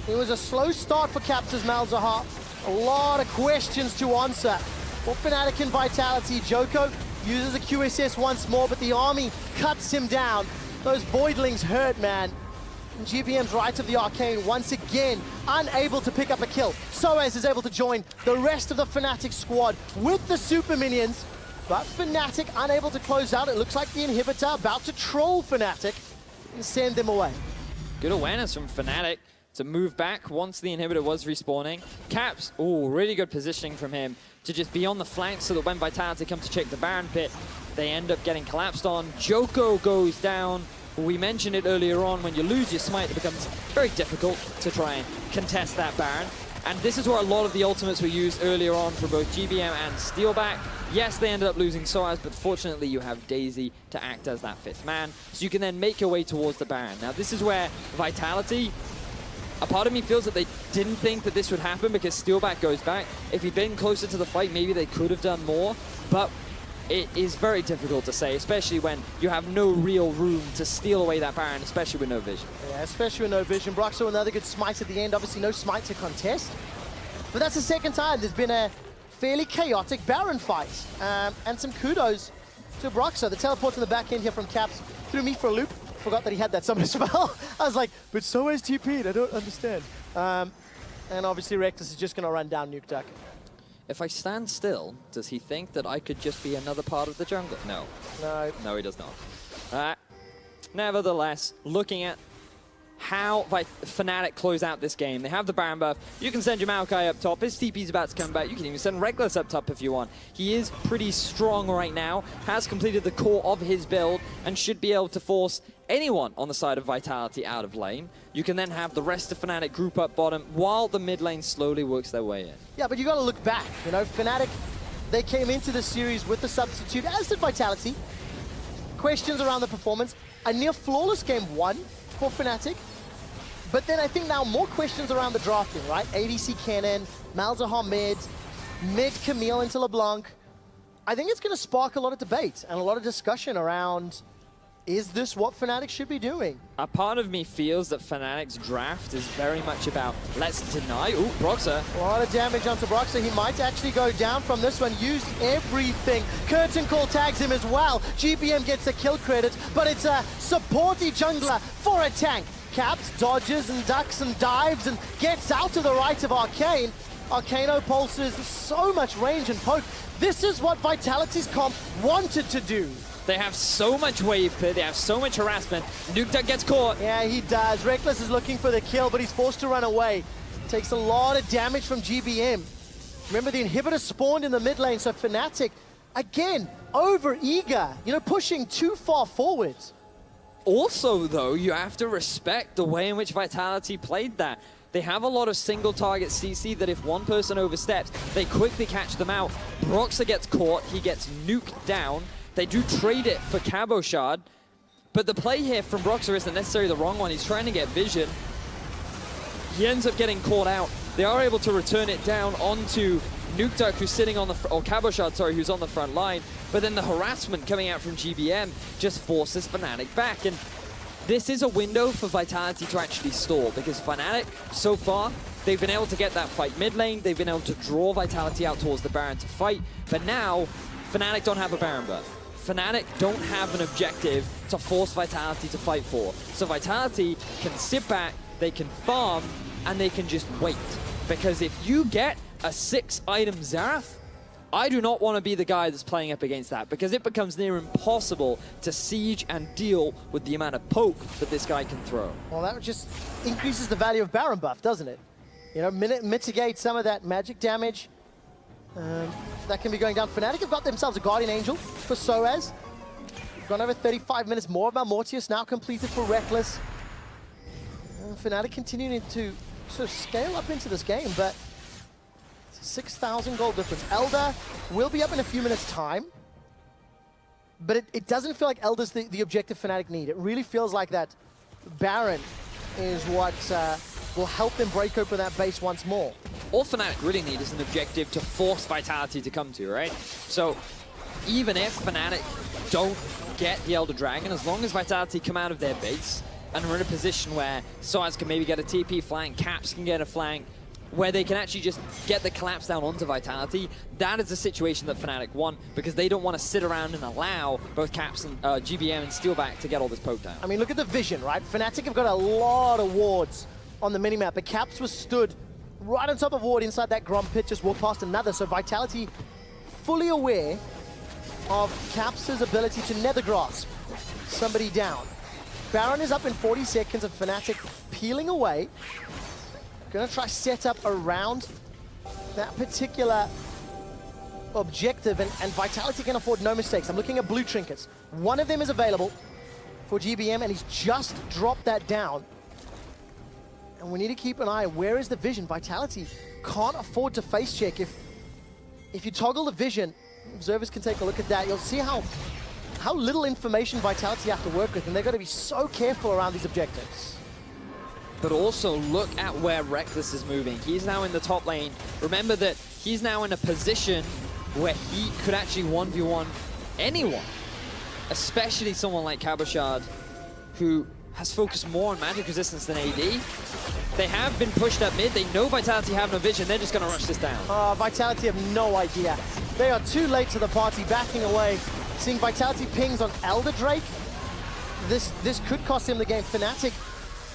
it was a slow start for Caps' Malzahar. A lot of questions to answer. For Fnatic and Vitality, Joko uses a QSS once more, but the army cuts him down. Those Voidlings hurt, man. And GBM's right of the Arcane once again unable to pick up a kill. Soaz is able to join the rest of the Fnatic squad with the super minions, but Fnatic unable to close out. It looks like the inhibitor about to troll Fnatic and send them away. Good awareness from Fnatic to move back once the inhibitor was respawning. Caps, oh, really good positioning from him to just be on the flank so that when Vitality come to check the Baron pit, they end up getting collapsed on. Joko goes down. We mentioned it earlier on, when you lose your smite, it becomes very difficult to try and contest that Baron. And this is where a lot of the ultimates were used earlier on for both GBM and Steelback. Yes, they ended up losing Soaz, but fortunately you have Daisy to act as that 5th man, so you can then make your way towards the Baron. Now this is where Vitality, a part of me feels that they didn't think that this would happen because Steelback goes back. If he'd been closer to the fight, maybe they could have done more, but it is very difficult to say, especially when you have no real room to steal away that Baron, especially with no vision. Yeah, especially with no vision. Broxah, another good smite at the end. Obviously no smite to contest, but that's the second time there's been a fairly chaotic Baron fight. And some kudos to Broxah. The teleport to the back end here from Caps threw me for a loop. Forgot that he had that summoner spell. I was like, but so is TP'd, I don't understand. And obviously Reckless is just going to run down Nuke. If I stand still, does he think that I could just be another part of the jungle? No. No. No, he does not. Nevertheless, looking at how Fnatic close out this game. They have the Baron buff. You can send your Maokai up top. His TP's about to come back. You can even send Reckless up top if you want. He is pretty strong right now, has completed the core of his build, and should be able to force anyone on the side of Vitality out of lane. You can then have the rest of Fnatic group up bottom while the mid lane slowly works their way in. Yeah, but you got to look back. You know, Fnatic, they came into the series with the substitute, as did Vitality. Questions around the performance. A near flawless game 1 for Fnatic. But then I think now more questions around the drafting, right? ADC Kennen, Malzahar mid Camille into LeBlanc. I think it's going to spark a lot of debate and a lot of discussion around, is this what Fnatic should be doing? A part of me feels that Fnatic's draft is very much about, let's deny, ooh, Broxah. A lot of damage onto Broxah. He might actually go down from this one. Used everything. Curtain Call tags him as well. GBM gets a kill credit, but it's a supporty jungler for a tank. Caps, dodges and ducks and dives and gets out to the right of Arcane. Arcano pulses so much range and poke. This is what Vitality's comp wanted to do. They have so much wave clear, they have so much harassment. Nuke gets caught. Yeah, he does. Reckless is looking for the kill, but he's forced to run away. Takes a lot of damage from GBM. Remember, the inhibitor spawned in the mid lane, so Fnatic, again, over eager, you know, pushing too far forward. Also, though, you have to respect the way in which Vitality played that. They have a lot of single target CC that if one person oversteps, they quickly catch them out. Broxah gets caught, he gets nuked down. They do trade it for Cabochard, but the play here from Broxah isn't necessarily the wrong one. He's trying to get vision. He ends up getting caught out. They are able to return it down onto Nukeduck, who's sitting on the or Cabochard, sorry, who's on the front line. But then the harassment coming out from GBM just forces Fnatic back. And this is a window for Vitality to actually stall, because Fnatic, so far, they've been able to get that fight mid lane. They've been able to draw Vitality out towards the Baron to fight. But now, Fnatic don't have a Baron buff. Fnatic don't have an objective to force Vitality to fight for. So Vitality can sit back, they can farm, and they can just wait. Because if you get a 6-item Xerath, I do not want to be the guy that's playing up against that, because it becomes near impossible to siege and deal with the amount of poke that this guy can throw. Well, that just increases the value of Baron buff, doesn't it? You know, mitigate some of that magic damage. That can be going down. Fnatic have got themselves a Guardian Angel for Soaz. Gone over 35 minutes more about Mortius, now completed for Reckless. Fnatic continuing to sort of scale up into this game, but it's a 6,000 gold difference. Elder will be up in a few minutes' time, but it doesn't feel like Elder's the objective Fnatic need. It really feels like that Baron is what will help them break open that base once more. All Fnatic really need is an objective to force Vitality to come to, right? So even if Fnatic don't get the Elder Dragon, as long as Vitality come out of their base and we're in a position where Soaz can maybe get a TP flank, Caps can get a flank, where they can actually just get the collapse down onto Vitality, that is the situation that Fnatic want, because they don't want to sit around and allow both Caps and GBM and Steelback to get all this poke down. I mean, look at the vision, right? Fnatic have got a lot of wards on the minimap, but Caps was stood right on top of ward inside that Grom pit, just walked past another, so Vitality fully aware of Caps' ability to nether grasp somebody down. Baron is up in 40 seconds and Fnatic peeling away. Gonna try set up around that particular objective, and Vitality can afford no mistakes. I'm looking at blue trinkets. One of them is available for GBM and he's just dropped that down. And we need to keep an eye. Where is the vision? Vitality can't afford to face check. If you toggle the vision, observers can take a look at that. You'll see how little information Vitality have to work with, and they've got to be so careful around these objectives. But also look at where Reckless is moving. He's now in the top lane. Remember that he's now in a position where he could actually 1v1 anyone, especially someone like Cabochard, who has focused more on magic resistance than AD. They have been pushed up mid. They know Vitality have no vision. They're just going to rush this down. Vitality have no idea. They are too late to the party, backing away. Seeing Vitality pings on Elder Drake. This could cost him the game. Fnatic,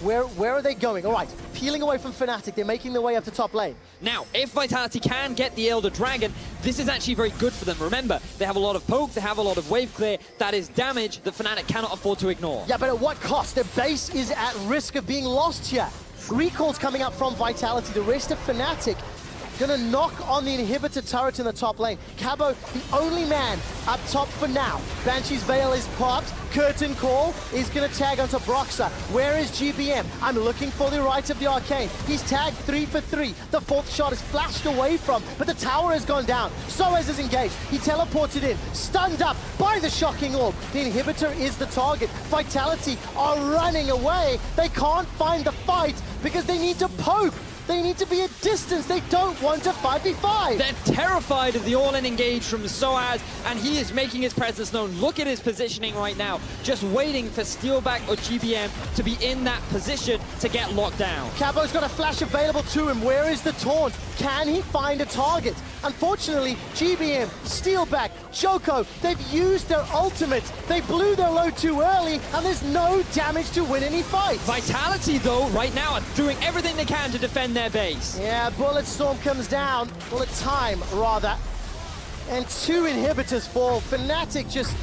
where are they going? All right, peeling away from Fnatic. They're making their way up to top lane. Now, if Vitality can get the Elder Dragon, this is actually very good for them. Remember, they have a lot of poke, they have a lot of wave clear. That is damage that Fnatic cannot afford to ignore. Yeah, but at what cost? Their base is at risk of being lost here. Recalls coming up from Vitality. The rest of Fnatic gonna knock on the inhibitor turret in the top lane. Cabo, the only man up top for now. Banshee's Veil is popped. Curtain Call is gonna tag onto Broxah. Where is GBM? I'm looking for the right of the Arcane. He's tagged 3 for 3. The fourth shot is flashed away from, but the tower has gone down. Soaz is engaged. He teleported in, stunned up by the shocking orb. The inhibitor is the target. Vitality are running away. They can't find the fight because they need to poke. They need to be at distance. They don't want to 5v5. They're terrified of the all-in engage from Soaz, and he is making his presence known. Look at his positioning right now, just waiting for Steelback or GBM to be in that position to get locked down. Cabo's got a flash available to him. Where is the taunt? Can he find a target? Unfortunately, GBM, Steelback, Joko, they've used their ultimates. They blew their load too early, and there's no damage to win any fights. Vitality, though, right now are doing everything they can to defend their base. Yeah, Bullet Storm comes down. Bullet Time, rather. And 2 inhibitors fall. Fnatic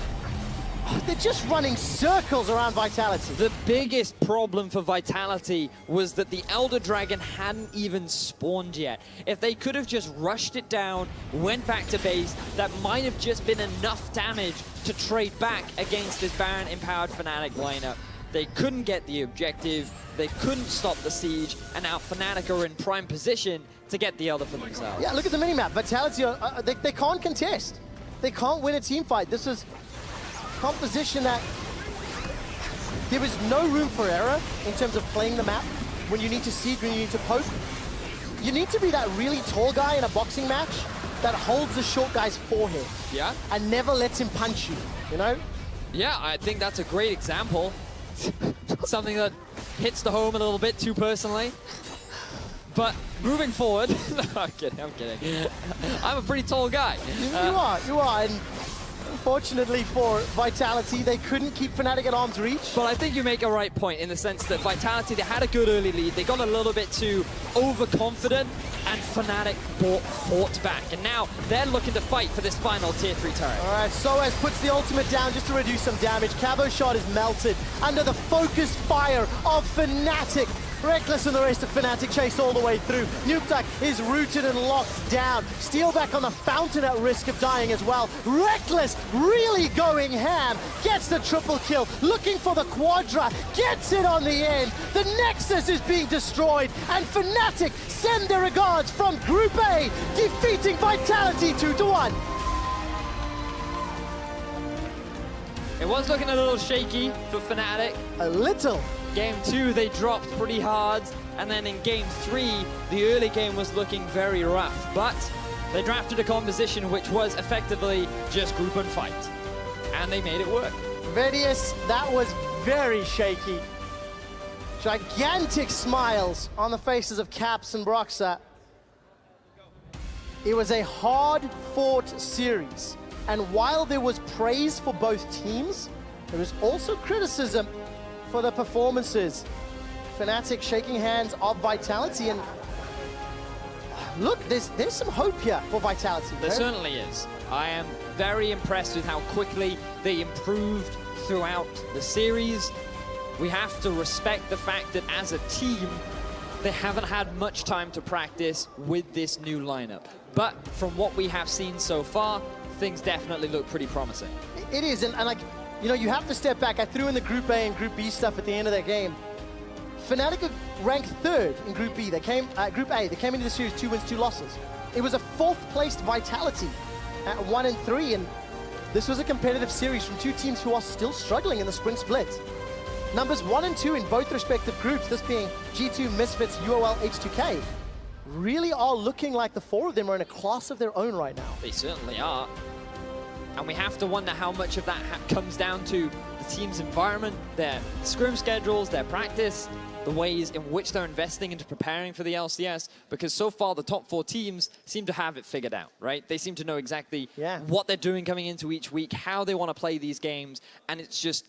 they're just running circles around Vitality. The biggest problem for Vitality was that the Elder Dragon hadn't even spawned yet. If they could have just rushed it down, went back to base, that might have just been enough damage to trade back against this Baron-empowered Fnatic lineup. They couldn't get the objective, they couldn't stop the siege, and now Fnatic are in prime position to get the Elder for themselves. Yeah, look at the minimap. Vitality, they can't contest. They can't win a team fight. This is composition that there is no room for error in terms of playing the map. When you need to siege, when you need to poke, you need to be that really tall guy in a boxing match that holds the short guy's forehead. Yeah. And never lets him punch you, you know? Yeah, I think that's a great example. Something that hits the home a little bit too personally. But moving forward, no, I'm kidding. I'm a pretty tall guy. You are. And unfortunately for Vitality, they couldn't keep Fnatic at arm's reach. But I think you make a right point in the sense that Vitality, they had a good early lead. They got a little bit too overconfident, and Fnatic fought back. And now they're looking to fight for this final tier 3 turret. All right, Soaz puts the ultimate down just to reduce some damage. Cabo shot is melted under the focused fire of Fnatic. Reckless and the rest of Fnatic chase all the way through. Nukeduck is rooted and locked down. Steelback on the fountain at risk of dying as well. Reckless really going ham. Gets the triple kill. Looking for the quadra. Gets it on the end. The Nexus is being destroyed. And Fnatic send their regards from Group A, defeating Vitality 2-1. It was looking a little shaky for Fnatic. A little. Game 2, they dropped pretty hard, and then in Game 3, the early game was looking very rough. But they drafted a composition which was effectively just group and fight, and they made it work. Vedius, that was very shaky. Gigantic smiles on the faces of Caps and Broxa. It was a hard-fought series, and while there was praise for both teams, there was also criticism for the performances. Fnatic shaking hands of Vitality, and look, there's some hope here for Vitality. There certainly is. I am very impressed with how quickly they improved throughout the series. We have to respect the fact that as a team, they haven't had much time to practice with this new lineup. But from what we have seen so far, things definitely look pretty promising. It is, and like, you know, you have to step back. I threw in the Group A and Group B stuff at the end of that game. Fnatic ranked 3rd in Group B. They came, Group A, they came into the series 2 wins, 2 losses. It was a 4th placed Vitality at 1 and 3, and this was a competitive series from 2 teams who are still struggling in the sprint split. Numbers 1 and 2 in both respective groups, this being G2, Misfits, UOL, H2K, really are looking like the 4 of them are in a class of their own right now. They certainly are. And we have to wonder how much of that comes down to the team's environment, their scrim schedules, their practice, the ways in which they're investing into preparing for the LCS, because so far the top 4 teams seem to have it figured out, right? They seem to know exactly what they're doing coming into each week, how they want to play these games, and it's just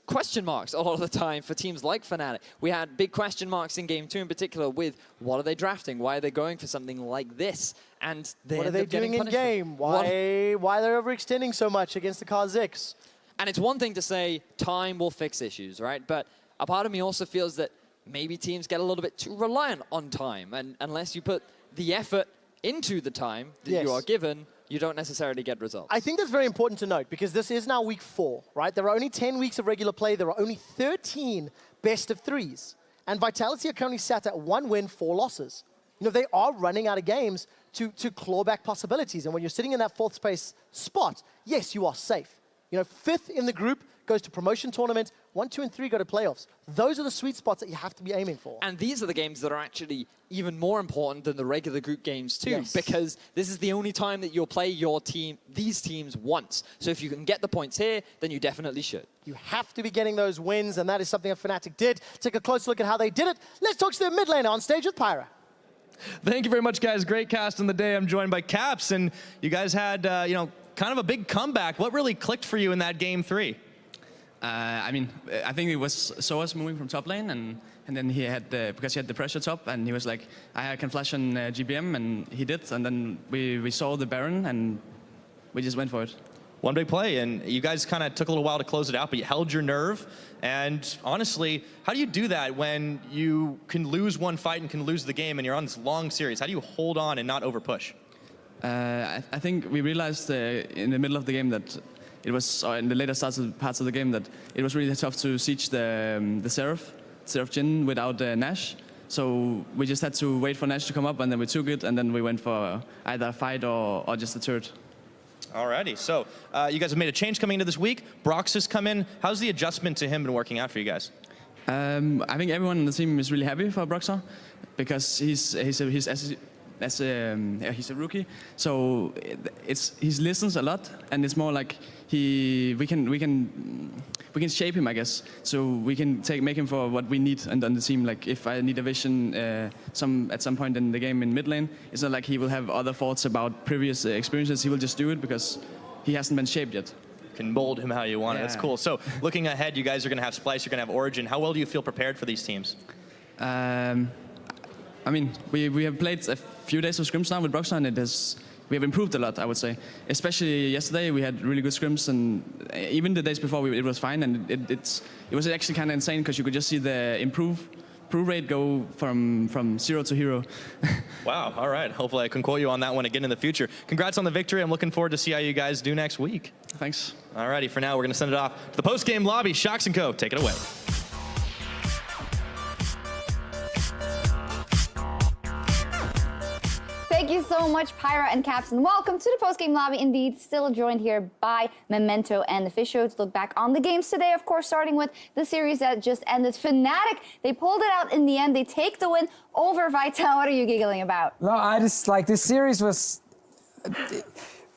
question marks a lot of the time for teams like Fnatic. We had big question marks in Game 2 in particular with what are they drafting? Why are they going for something like this? And what are they doing in game? Why they're overextending so much against the Kha'Zix? And it's one thing to say time will fix issues, right? But a part of me also feels that maybe teams get a little bit too reliant on time, and unless you put the effort into the time that you are given, you don't necessarily get results. I think that's very important to note, because this is now week 4, right? There are only 10 weeks of regular play. There are only 13 best of 3s. And Vitality are currently sat at 1 win, 4 losses. You know, they are running out of games to claw back possibilities. And when you're sitting in that 4th space spot, yes, you are safe. You know, 5th in the group goes to promotion tournament, 1, 2, and 3 go to playoffs. Those are the sweet spots that you have to be aiming for. And these are the games that are actually even more important than the regular group games too, because this is the only time that you'll play your team, these teams once. So if you can get the points here, then you definitely should. You have to be getting those wins, and that is something that Fnatic did. Take a close look at how they did it. Let's talk to their mid laner on stage with Pyra. Thank you very much, guys. Great cast in the day. I'm joined by Caps, and you guys had, you know, kind of a big comeback. What really clicked for you in that Game 3? I mean, I think it was Soaz moving from top lane, and then he had because he had the pressure top, and he was like, I can flash on GBM, and he did, and then we saw the Baron, and we just went for it. One big play, and you guys kind of took a little while to close it out, but you held your nerve. And honestly, how do you do that when you can lose one fight and can lose the game, and you're on this long series? How do you hold on and not overpush? I think we realized in the middle of the game that it was in the later parts of the game that it was really tough to siege the Seraph Jhin without Nash. So we just had to wait for Nash to come up, and then we took it, and then we went for either a fight or just a turret. Alrighty, so you guys have made a change coming into this week. Brox has come in. How's the adjustment to him been working out for you guys? I think everyone on the team is really happy for Broxer because he's a rookie, so he listens a lot, and it's more like we can shape him, I guess. So we can make him for what we need and on the team. Like if I need a vision at some point in the game in mid lane, it's not like he will have other thoughts about previous experiences. He will just do it because he hasn't been shaped yet. Can mold him how you want it. Yeah. That's cool. So looking ahead, you guys are going to have Splice, you're going to have Origin. How well do you feel prepared for these teams? I mean, we have played a few days of scrims now with Broxer, and we have improved a lot, I would say. Especially yesterday, we had really good scrims, and even the days before, it was fine. And it was actually kind of insane because you could just see the improve rate go from 0 to hero. Wow, all right. Hopefully I can quote you on that one again in the future. Congrats on the victory. I'm looking forward to see how you guys do next week. Thanks. All righty, for now, we're going to send it off to the post-game lobby. Shox and Co., take it away. Thank you so much, Pyra and Caps, and welcome to the post-game lobby. Indeed, still joined here by Memento and the Fish Show to look back on the games today. Of course, starting with the series that just ended. Fnatic, they pulled it out in the end. They take the win over Vital. What are you giggling about? No, I just like this series was.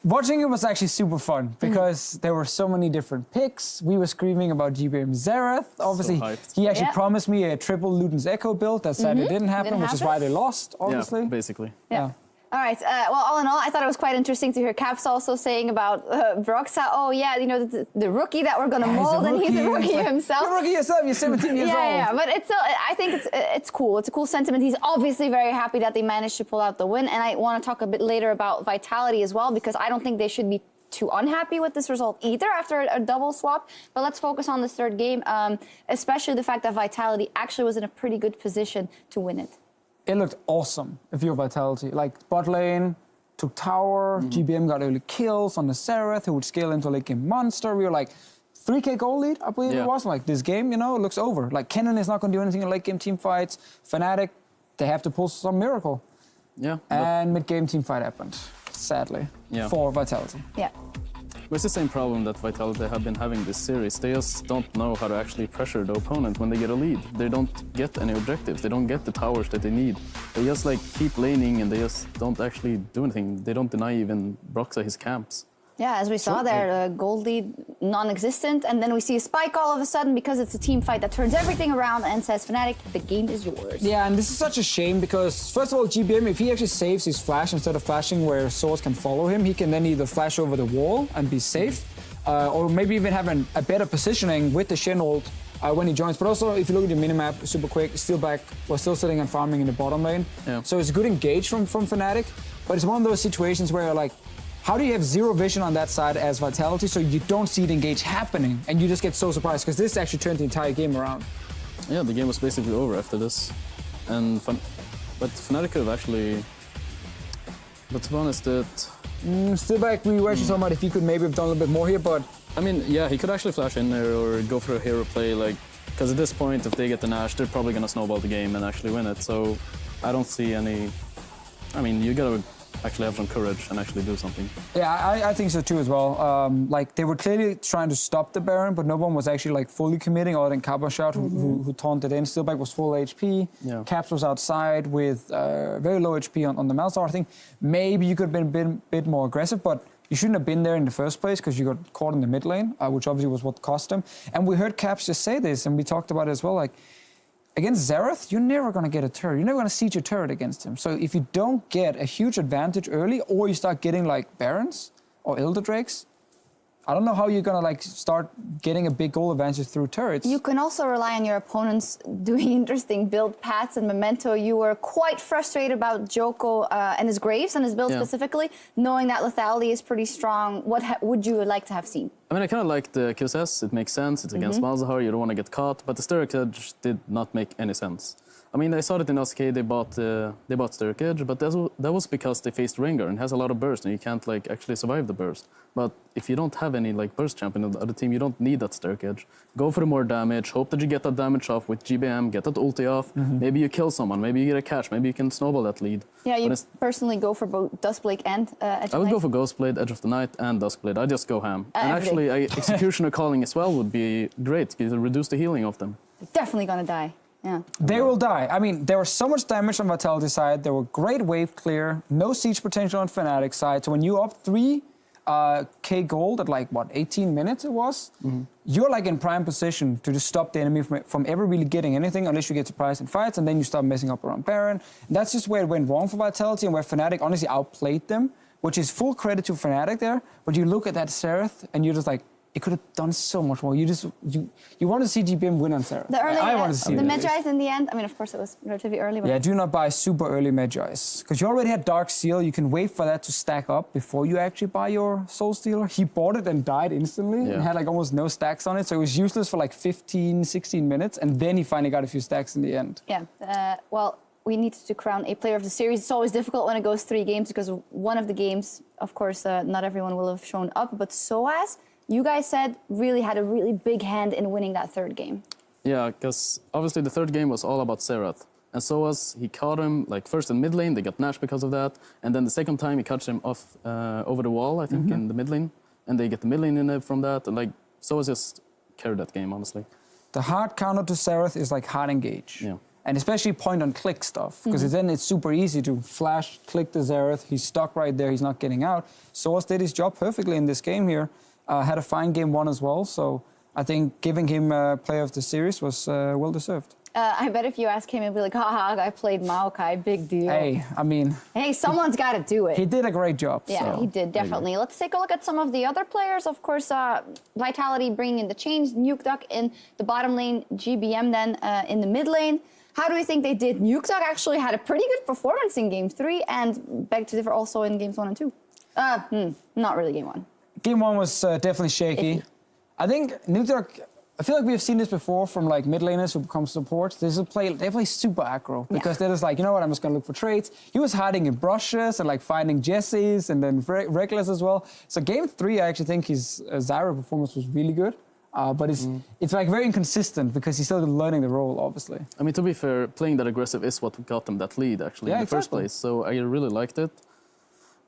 Watching it was actually super fun because there were so many different picks. We were screaming about GBM Xerath. Obviously, he actually promised me a triple Luden's Echo build. That sadly didn't happen, which is why they lost, obviously. Yeah, basically. Yeah. All right. Well, all in all, I thought it was quite interesting to hear Caps also saying about Broxer. Oh, yeah, you know, the rookie that we're going to mold, and he's a rookie himself. You're a rookie yourself. You're 17 years old. Yeah, but it's I think it's cool. It's a cool sentiment. He's obviously very happy that they managed to pull out the win, and I want to talk a bit later about Vitality as well, because I don't think they should be too unhappy with this result either after a double swap. But let's focus on this third game, especially the fact that Vitality actually was in a pretty good position to win it. It looked awesome if you're Vitality. Like, bot lane, took tower, GBM got early kills on the Xerath, who would scale into a late game monster. We were like, 3k goal lead, I believe it was. Like, this game, you know, it looks over. Like, Kennen is not going to do anything in late game team fights. Fnatic, they have to pull some miracle. Yeah. And mid-game team fight happened, sadly, for Vitality. Yeah. But it's the same problem that Vitality have been having this series. They just don't know how to actually pressure the opponent when they get a lead. They don't get any objectives. They don't get the towers that they need. They just like keep laning and they just don't actually do anything. They don't deny even Broxer his camps. Yeah, as we saw there, gold lead non-existent, and then we see a spike all of a sudden because it's a team fight that turns everything around and says, Fnatic, the game is yours. Yeah, and this is such a shame because, first of all, GBM, if he actually saves his flash instead of flashing where swords can follow him, he can then either flash over the wall and be safe, or maybe even have a better positioning with the Shen ult when he joins. But also, if you look at the minimap, super quick, Steelback was still sitting and farming in the bottom lane. Yeah. So it's a good engage from Fnatic, but it's one of those situations where, like, how do you have zero vision on that side as Vitality so you don't see the engage happening and you just get so surprised because this actually turned the entire game around? Yeah, the game was basically over after this. But Fnatic could have actually... But to be honest, Still back, we were actually talking about if he could maybe have done a little bit more here, but... I mean, yeah, he could actually flash in there or go for a hero play, like... Because at this point, if they get the Nash, they're probably going to snowball the game and actually win it. So I don't see any... I mean, you got to actually have some courage and actually do something. Yeah, I think so too as well. Like, they were clearly trying to stop the Baron, but no one was actually like fully committing other than Kabashat, who taunted in. Steelback was full HP. Yeah. Caps was outside with very low HP on the Malzahar. I think maybe you could have been a bit more aggressive, but you shouldn't have been there in the first place because you got caught in the mid lane, which obviously was what cost him. And we heard Caps just say this, and we talked about it as well, like, against Xerath, you're never going to get a turret. You're never going to siege a turret against him. So if you don't get a huge advantage early, or you start getting like Barons or Elder Drakes, I don't know how you're going to like start getting a big goal advantage through turrets. You can also rely on your opponents doing interesting build paths. And Memento, you were quite frustrated about Joko and his Graves and his build specifically, knowing that lethality is pretty strong. What would you like to have seen? I mean, I kind of like the QSS. It makes sense. It's against Malzahar. You don't want to get caught. But the Steric Edge did not make any sense. I mean, I saw it in LCK. They bought Sturridge, but that was because they faced Rengar and has a lot of burst, and you can't like actually survive the burst. But if you don't have any like burst champion on the other team, you don't need that Sturridge. Go for the more damage. Hope that you get that damage off with GBM. Get that ulti off. Maybe you kill someone. Maybe you get a catch. Maybe you can snowball that lead. Yeah, you personally go for both Duskblade and Edge of the I would Night? go for Ghostblade, Edge of the Night, and Duskblade. I just go ham. And Everything. actually, Executioner Calling as well would be great because it reduce the healing of them. Definitely gonna die. Yeah. They will die. I mean, there was so much damage on Vitality side. There were great wave clear, no siege potential on Fnatic side. So when you up 3K gold at like, what, 18 minutes it was? You're like in prime position to just stop the enemy from ever really getting anything unless you get surprised in fights, and then you start messing up around Baron. And that's just where it went wrong for Vitality and where Fnatic honestly outplayed them, which is full credit to Fnatic there. But you look at that Xerath and you're just like, it could have done so much more. You want to see GBM win on Xerath. I want to see the that. Magi's in the end. I mean, of course, it was relatively early. But Yeah, do not buy super early Magi's. Because you already had Dark Seal. You can wait for that to stack up before you actually buy your Soul Stealer. He bought it and died instantly and had like almost no stacks on it. So it was useless for like 15, 16 minutes. And then he finally got a few stacks in the end. Yeah, well, we need to crown a player of the series. It's always difficult when it goes 3 games because one of the games, of course, not everyone will have shown up. But SOAS, you guys said, really had a really big hand in winning that 3rd game. Yeah, because obviously the 3rd game was all about Xerath. And SOAS, he caught him like first in mid lane, they got Nash because of that. And then the 2nd time he catched him off over the wall, I think, in the mid lane. And they get the mid lane in it from that. And like SOAS just carried that game, honestly. The hard counter to Xerath is like hard engage. Yeah. And especially point and click stuff, because then it's super easy to flash, click the Xerath. He's stuck right there, he's not getting out. SOAS did his job perfectly in this game here. Had a fine game 1 as well, so I think giving him player of the series was well deserved. I bet if you ask him, he'll be like, haha, I played Maokai, big deal. Hey, I mean... Hey, someone's got to do it. He did a great job. Yeah, so. he did, definitely. Let's take a look at some of the other players. Of course, Vitality bringing in the change, Nukeduck in the bottom lane, GBM then in the mid lane. How do we think they did? Nukeduck actually had a pretty good performance in Game 3 and beg to differ also in Games 1 and 2. Not really Game 1. Game 1 was definitely shaky. I think Nukeduck, I feel like we've seen this before from like mid laners who become supports. They play super aggro because they're just like, you know what, I'm just gonna look for trades. He was hiding in brushes and like finding Jessies and then Reckless as well. So Game 3, I actually think his Zyra performance was really good. But it's like very inconsistent because he's still learning the role, obviously. I mean, to be fair, playing that aggressive is what got them that lead, actually, in the first place. So I really liked it.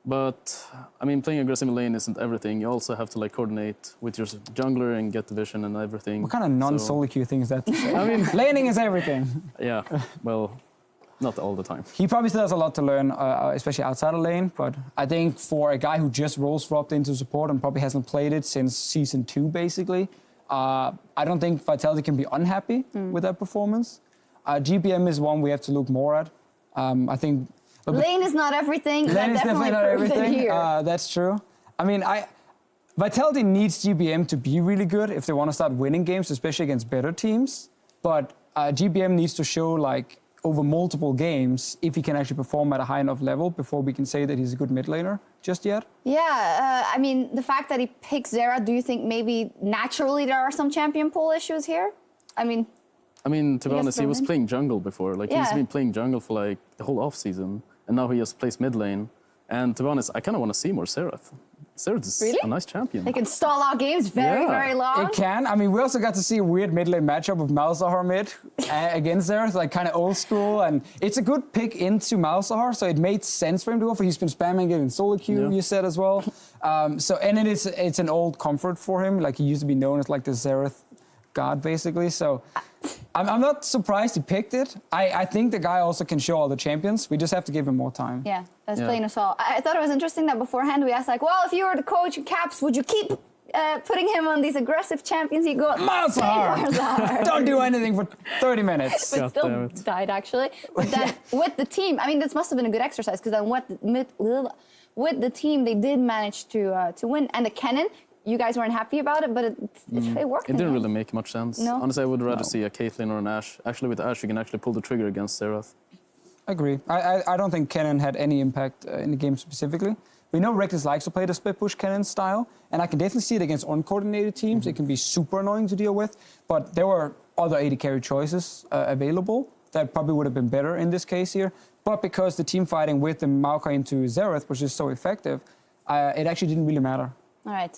But, I mean, playing aggressive in lane isn't everything. You also have to, like, coordinate with your jungler and get the vision and everything. What kind of non-solo queue thing is that to say? I mean, laning is everything. Yeah, well, not all the time. He probably still has a lot to learn, especially outside of lane. But I think for a guy who just roll-swapped into support and probably hasn't played it since Season 2, basically, I don't think Vitality can be unhappy with that performance. GBM is one we have to look more at. I think... Lane is not everything. Lane is definitely not everything. That's true. I mean, Vitality needs GBM to be really good if they want to start winning games, especially against better teams. But GBM needs to show, like, over multiple games if he can actually perform at a high enough level before we can say that he's a good mid laner just yet. Yeah, I mean, the fact that he picks Xerath, do you think maybe naturally there are some champion pool issues here? I mean, to be honest, he was playing jungle before. Like, he's been playing jungle for, like, the whole off-season. And now he just plays mid lane. And to be honest, I kind of want to see more Xerath. Xerath is a nice champion. They can stall out games very long. It can. I mean, we also got to see a weird mid lane matchup with Malzahar mid against Xerath, like kind of old school. And it's a good pick into Malzahar, so it made sense for him to go for. He's been spamming it in solo queue, you said as well. And it's an old comfort for him. Like, he used to be known as like the Xerath god, basically. So I'm not surprised he picked it. I think the guy also can show all the champions. We just have to give him more time. Yeah, that's plain as well. I thought it was interesting that beforehand we asked, like, well, if you were the coach of Caps, would you keep putting him on these aggressive champions? He'd go, Malzahar! Don't do anything for 30 minutes. But still died, actually. But then with the team, I mean, this must have been a good exercise because then with the team, they did manage to win. And the Kennen, you guys weren't happy about it, but it worked. It didn't really make much sense. No? Honestly, I would rather see a Caitlyn or an Ashe. Actually, with Ashe, you can actually pull the trigger against Xerath. Agree. I don't think Kennen had any impact in the game specifically. We know Reckless likes to play the split push Kennen style, and I can definitely see it against uncoordinated teams. It can be super annoying to deal with, but there were other AD carry choices available that probably would have been better in this case here. But because the team fighting with the Maokai into Xerath was just so effective, it actually didn't really matter. All right.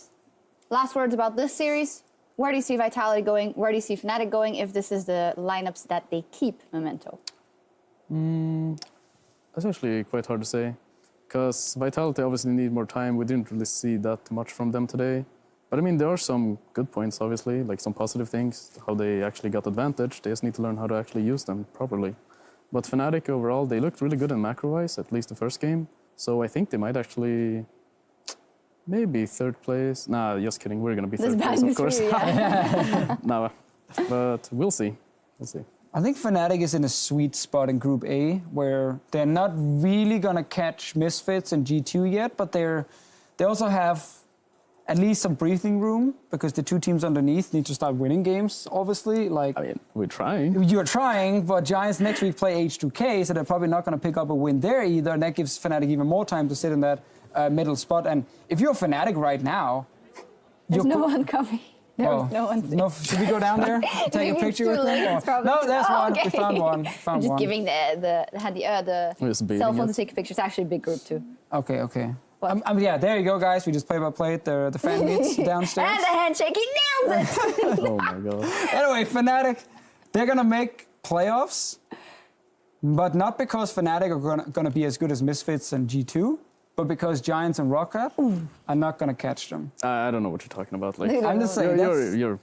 Last words about this series. Where do you see Vitality going? Where do you see Fnatic going if this is the lineups that they keep Memento? That's actually quite hard to say, because Vitality obviously need more time. We didn't really see that much from them today. But I mean, there are some good points, obviously, like some positive things, how they actually got advantage. They just need to learn how to actually use them properly. But Fnatic overall, they looked really good in macro-wise, at least the first game. So I think they might actually maybe third place. Nah, just kidding. We're going to be third place, of course. No, but we'll see. We'll see. I think Fnatic is in a sweet spot in Group A where they're not really going to catch Misfits and G2 yet, but they also have at least some breathing room because the two teams underneath need to start winning games, obviously. Like, I mean, we're trying. You're trying, but Giants next week play H2K, so they're probably not going to pick up a win there either, and that gives Fnatic even more time to sit in that middle spot. And if you're Fnatic right now... There's no one coming. There's no one. No, should we go down there? Take a picture with them? No, there's one. Okay. We found one. I'm just giving the cell phone to take a picture. It's actually a big group too. Okay. Yeah, there you go, guys. We just play by play the fan meets downstairs. And the handshake, he nails it! Oh my god. Anyway, Fnatic, they're going to make playoffs, but not because Fnatic are going to be as good as Misfits and G2, but because Giants and Rocket are not going to catch them. I don't know what you're talking about. Like, I'm just saying,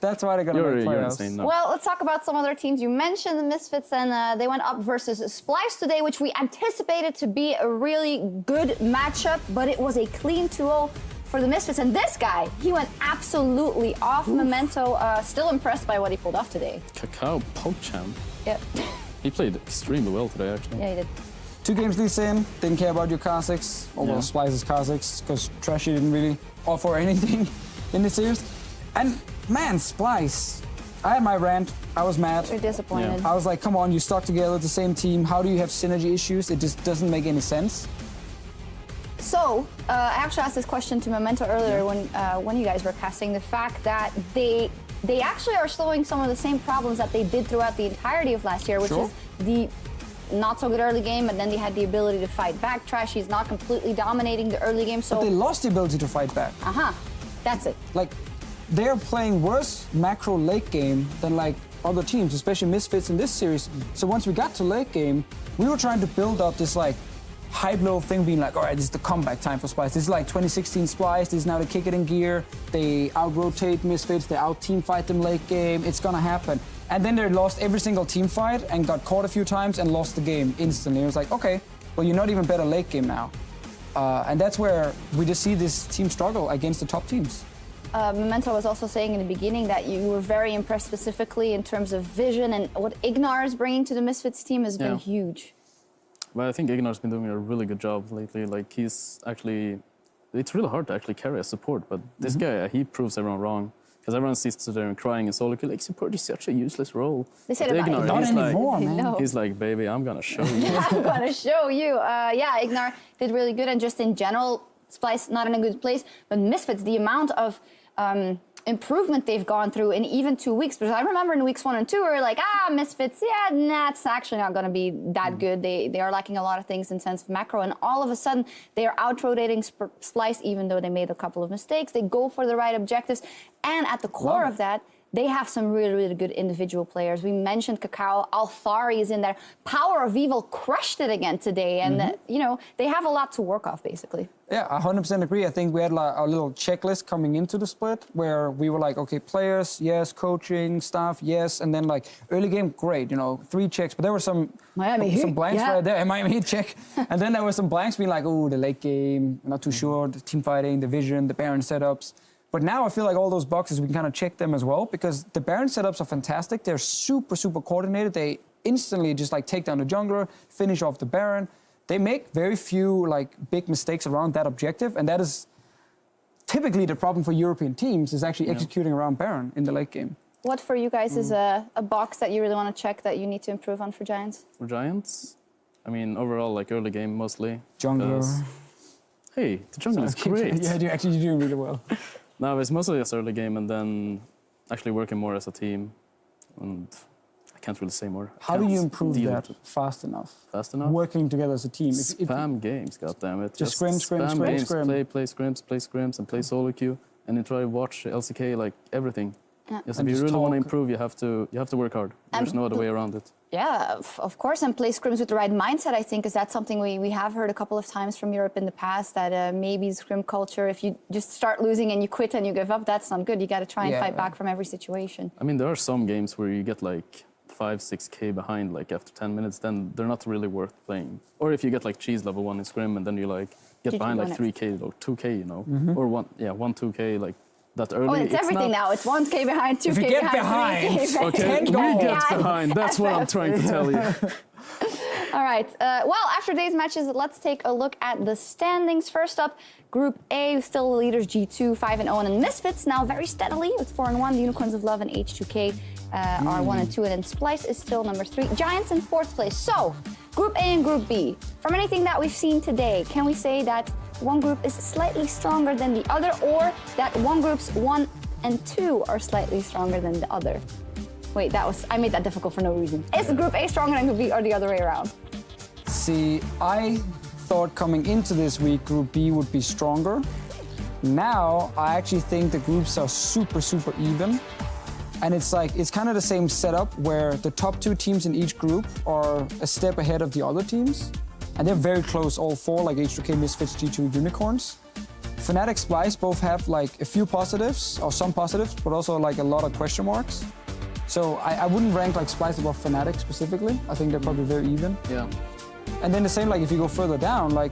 that's why they're going to make playoffs. You're insane now. Well, let's talk about some other teams. You mentioned the Misfits, and they went up versus Splice today, which we anticipated to be a really good matchup, but it was a clean 2-0 for the Misfits. And this guy, he went absolutely off. Memento, still impressed by what he pulled off today. Kakao PogChamp. Yep. He played extremely well today, actually. Yeah, he did. 2 games leads in, didn't care about your Kha'Zix, or well, Splice's Kha'Zix, because Trashy didn't really offer anything in the series. And man, Splice, I had my rant, I was mad. You're disappointed. I was like, come on, you stuck together, the same team, how do you have synergy issues? It just doesn't make any sense. So, I actually asked this question to Memento earlier when you guys were casting, the fact that they actually are showing some of the same problems that they did throughout the entirety of last year, which is the not so good early game, but then they had the ability to fight back. Trashy's not completely dominating the early game, so... But they lost the ability to fight back. That's it. Like, they're playing worse macro late game than, like, other teams, especially Misfits in this series. So once we got to late game, we were trying to build up this, like, hype little thing being like, all right, this is the comeback time for Splice. This is like 2016 Splice. This is now the kick it in gear. They out-rotate Misfits. They out-team fight them late game. It's gonna happen. And then they lost every single team fight and got caught a few times and lost the game instantly. It was like, okay, well, you're not even better late game now. And that's where we just see this team struggle against the top teams. Memento was also saying in the beginning that you were very impressed specifically in terms of vision, and what Ignar is bringing to the Misfits team has been huge. Well, I think Ignar's been doing a really good job lately. Like, he's actually... It's really hard to actually carry a support, but this guy, he proves everyone wrong. Because everyone sits there and crying in solo queue, like, support is such a useless role. They said about Ignar, not he's anymore, like, man. He's like, baby, I'm gonna show you. I'm gonna show you. Yeah, Ignar did really good, and just in general, Splice not in a good place. But Misfits, the amount of improvement they've gone through in even 2 weeks. Because I remember in weeks 1 and 2, we were like, Misfits, it's actually not going to be that good. They are lacking a lot of things in sense of macro. And all of a sudden, they are out-rotating Splice, even though they made a couple of mistakes. They go for the right objectives. And at the core of that, they have some really, really good individual players. We mentioned Kakao, Alfari is in there. Power of Evil crushed it again today. And, they have a lot to work off, basically. Yeah, I 100% agree. I think we had like a little checklist coming into the split where we were like, okay, players, yes, coaching, staff, yes, and then like early game, great, 3 checks. But there were some blanks right there. Miami Heat check. And then there were some blanks being like, oh, the late game, not too sure, the team fighting, the vision, the Baron setups. But now I feel like all those boxes, we can kind of check them as well because the Baron setups are fantastic. They're super, super coordinated. They instantly just like take down the jungler, finish off the Baron. They make very few like big mistakes around that objective, and that is typically the problem for European teams is actually executing around Baron in the late game. What for you guys is a box that you really want to check that you need to improve on for Giants? For Giants? I mean, overall, like early game mostly. Jungler. Hey, the jungle is great. Yeah, you're actually doing really well. No, it's mostly just early game and then actually working more as a team. And can't really say more. How do you Can't improve deal that with it. fast enough? Fast enough? Working together as a team. Spam games, goddammit. Just scrim, spam scrim, games, scrim. play scrims, and play solo queue, and then try to watch LCK, like everything. Yeah. Yes, And if you just really want to talk. improve, you have to work hard. There's no other way around it. Yeah, of course, and play scrims with the right mindset, I think, is that something we have heard a couple of times from Europe in the past, that maybe scrim culture, if you just start losing and you quit and you give up, that's not good. You got to try and fight back from every situation. I mean, there are some games where you get like 5-6K behind, like after 10 minutes, then they're not really worth playing. Or if you get like cheese level 1 in scrim, and then you like get GG behind like won it. 3K or 2K, you know, or 2K, like that early. Oh, it's everything not, now. It's 1K behind, 2K If you get behind, 3K behind. Okay, we get behind. That's what I'm trying to tell you. All right. Well, after today's matches, let's take a look at the standings. First up, Group A, still the leaders G2, 5-0, and Misfits now very steadily with 4-1. The Unicorns of Love and H2K are 1-2, and then Splice is still number 3. Giants in 4th place. So, Group A and Group B. From anything that we've seen today, can we say that one group is slightly stronger than the other, or that one group's 1 and 2 are slightly stronger than the other? Wait, I made that difficult for no reason. Is Group A stronger than Group B, or the other way around? See, I thought coming into this week, Group B would be stronger. Now, I actually think the groups are super, super even. And it's kind of the same setup where the top 2 teams in each group are a step ahead of the other teams. And they're very close, all 4, like H2K, Misfits, G2, Unicorns. Fnatic, Splice both have like a few positives, or some positives, but also like a lot of question marks. So I wouldn't rank like Splice above Fnatic specifically. I think they're probably very even. Yeah. And then the same, like if you go further down, like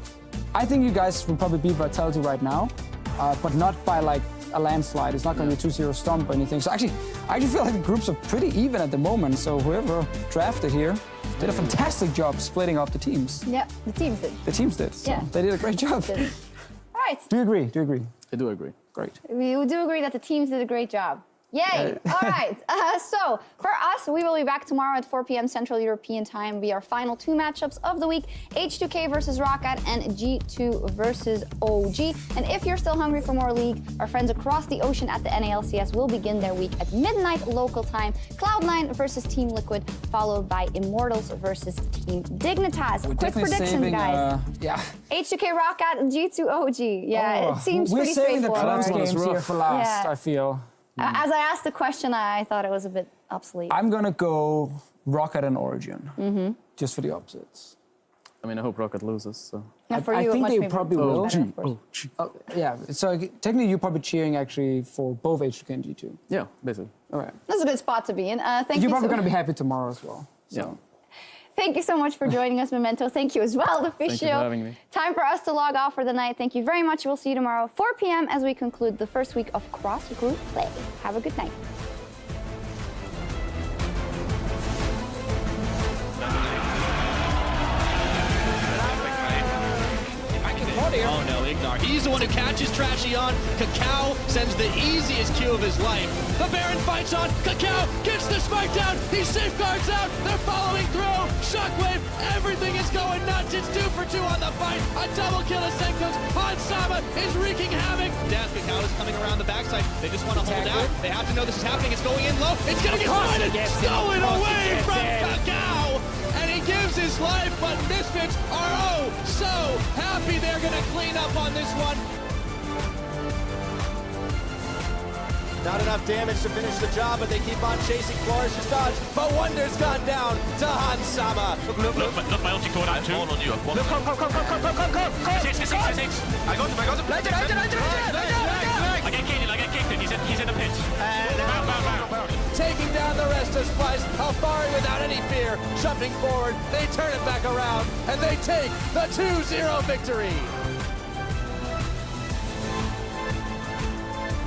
I think you guys will probably beat Vitality right now, but not by like a landslide. It's not going to be a 2-0 stomp or anything. So I actually feel like the groups are pretty even at the moment. So whoever drafted here did a fantastic job splitting up the teams. Yeah, the teams did. The teams did. So Yeah. they did a great job. All right. Do you agree? Do you agree? I do agree. Great. We do agree that the teams did a great job. Yay! All right. So for us, we will be back tomorrow at 4 p.m. Central European Time. Be our final 2 matchups of the week: H2K versus Roccat and G2 versus OG. And if you're still hungry for more League, our friends across the ocean at the NALCS will begin their week at midnight local time. Cloud9 versus Team Liquid, followed by Immortals versus Team Dignitas. We're Quick definitely predictions, saving, guys. yeah. H2K Roccat and G2 OG. Yeah, Oh, it seems we're pretty saving the straightforward. close games here for last, Yeah. I feel. As I asked the question, I thought it was a bit obsolete. I'm going to go Roccat and Origin, just for the opposites. I mean, I hope Rocket loses. So. Yeah, for I you, think much they maybe probably will. better, of course. Yeah, so technically you're probably cheering actually for both H2K and G2. Yeah, basically. All right. That's a good spot to be in. Thank you. You're probably so- going to be happy tomorrow as well. So. Yeah. Thank you so much for joining us, Memento. Thank you as well, Officio. Thank you for having me. Time for us to log off for the night. Thank you very much. We'll see you tomorrow, 4 p.m. as we conclude the first week of cross-group play. Have a good night. Oh no, Ignar. He's the one who catches Trashy on. Kakao sends the easiest Q of his life. The Baron fights on. Kakao gets the spike down. He safeguards out. They're following through. Shockwave. Everything is going nuts. It's 2 for 2 on the fight. A double kill of Senko's. Hansama is wreaking havoc. Death. Kakao is coming around the backside. They just want to hold out. They have to know this is happening. It's going in low. It's going to get started. Stolen away from Kakao. And he gives his life, but Misfits are oh so happy they're going to clean up on this one. Not enough damage to finish the job, but they keep on chasing Flourish's dodge. But Wonder's gone down to Hansama. Look, my ulti caught out too. On you. Look, come. Six. I got him. I get kicked in. He's in the pit. Bow. Taking down the rest of Splice. Alfari without any fear. Jumping forward, they turn it back around, and they take the 2-0 victory.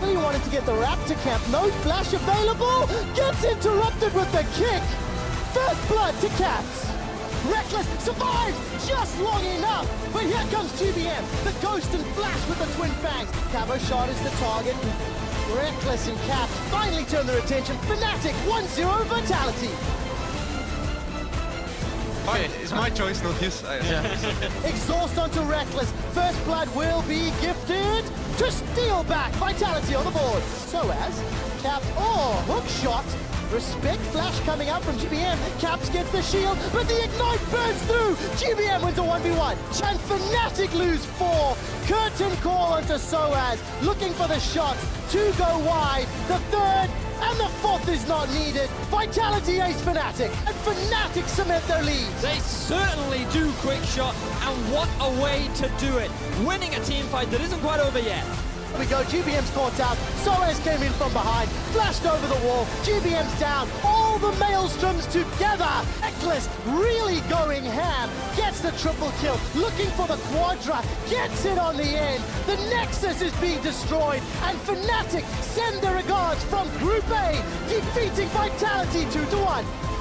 He wanted to get the Raptor camp. No flash available. Gets interrupted with the kick. First blood to Caps. Reckless survives just long enough. But here comes GBM. The Ghost and Flash with the Twin Fangs. Cabo Shot is the target. Reckless and Caps finally turn their attention. Fnatic 1-0 Vitality. It's my choice, not his. Exhaust onto Reckless. First blood will be gifted to steal back Vitality on the board. So as Caps, hook shot Respect flash coming out from GBM. Caps gets the shield, but the ignite burns through. GBM wins a 1v1. And Fnatic lose 4. Curtain call onto Soaz, looking for the shot. 2 go wide. The third and the fourth is not needed. Vitality ace Fnatic, and Fnatic cement their lead. They certainly do quick shot, and what a way to do it. Winning a team fight that isn't quite over yet. We go, GBM's caught out, Soaz came in from behind, flashed over the wall, GBM's down, all the Maelstroms together. Eklis really going ham, gets the triple kill, looking for the Quadra, gets it on the end. The Nexus is being destroyed, and Fnatic send their regards from Group A, defeating Vitality 2-1.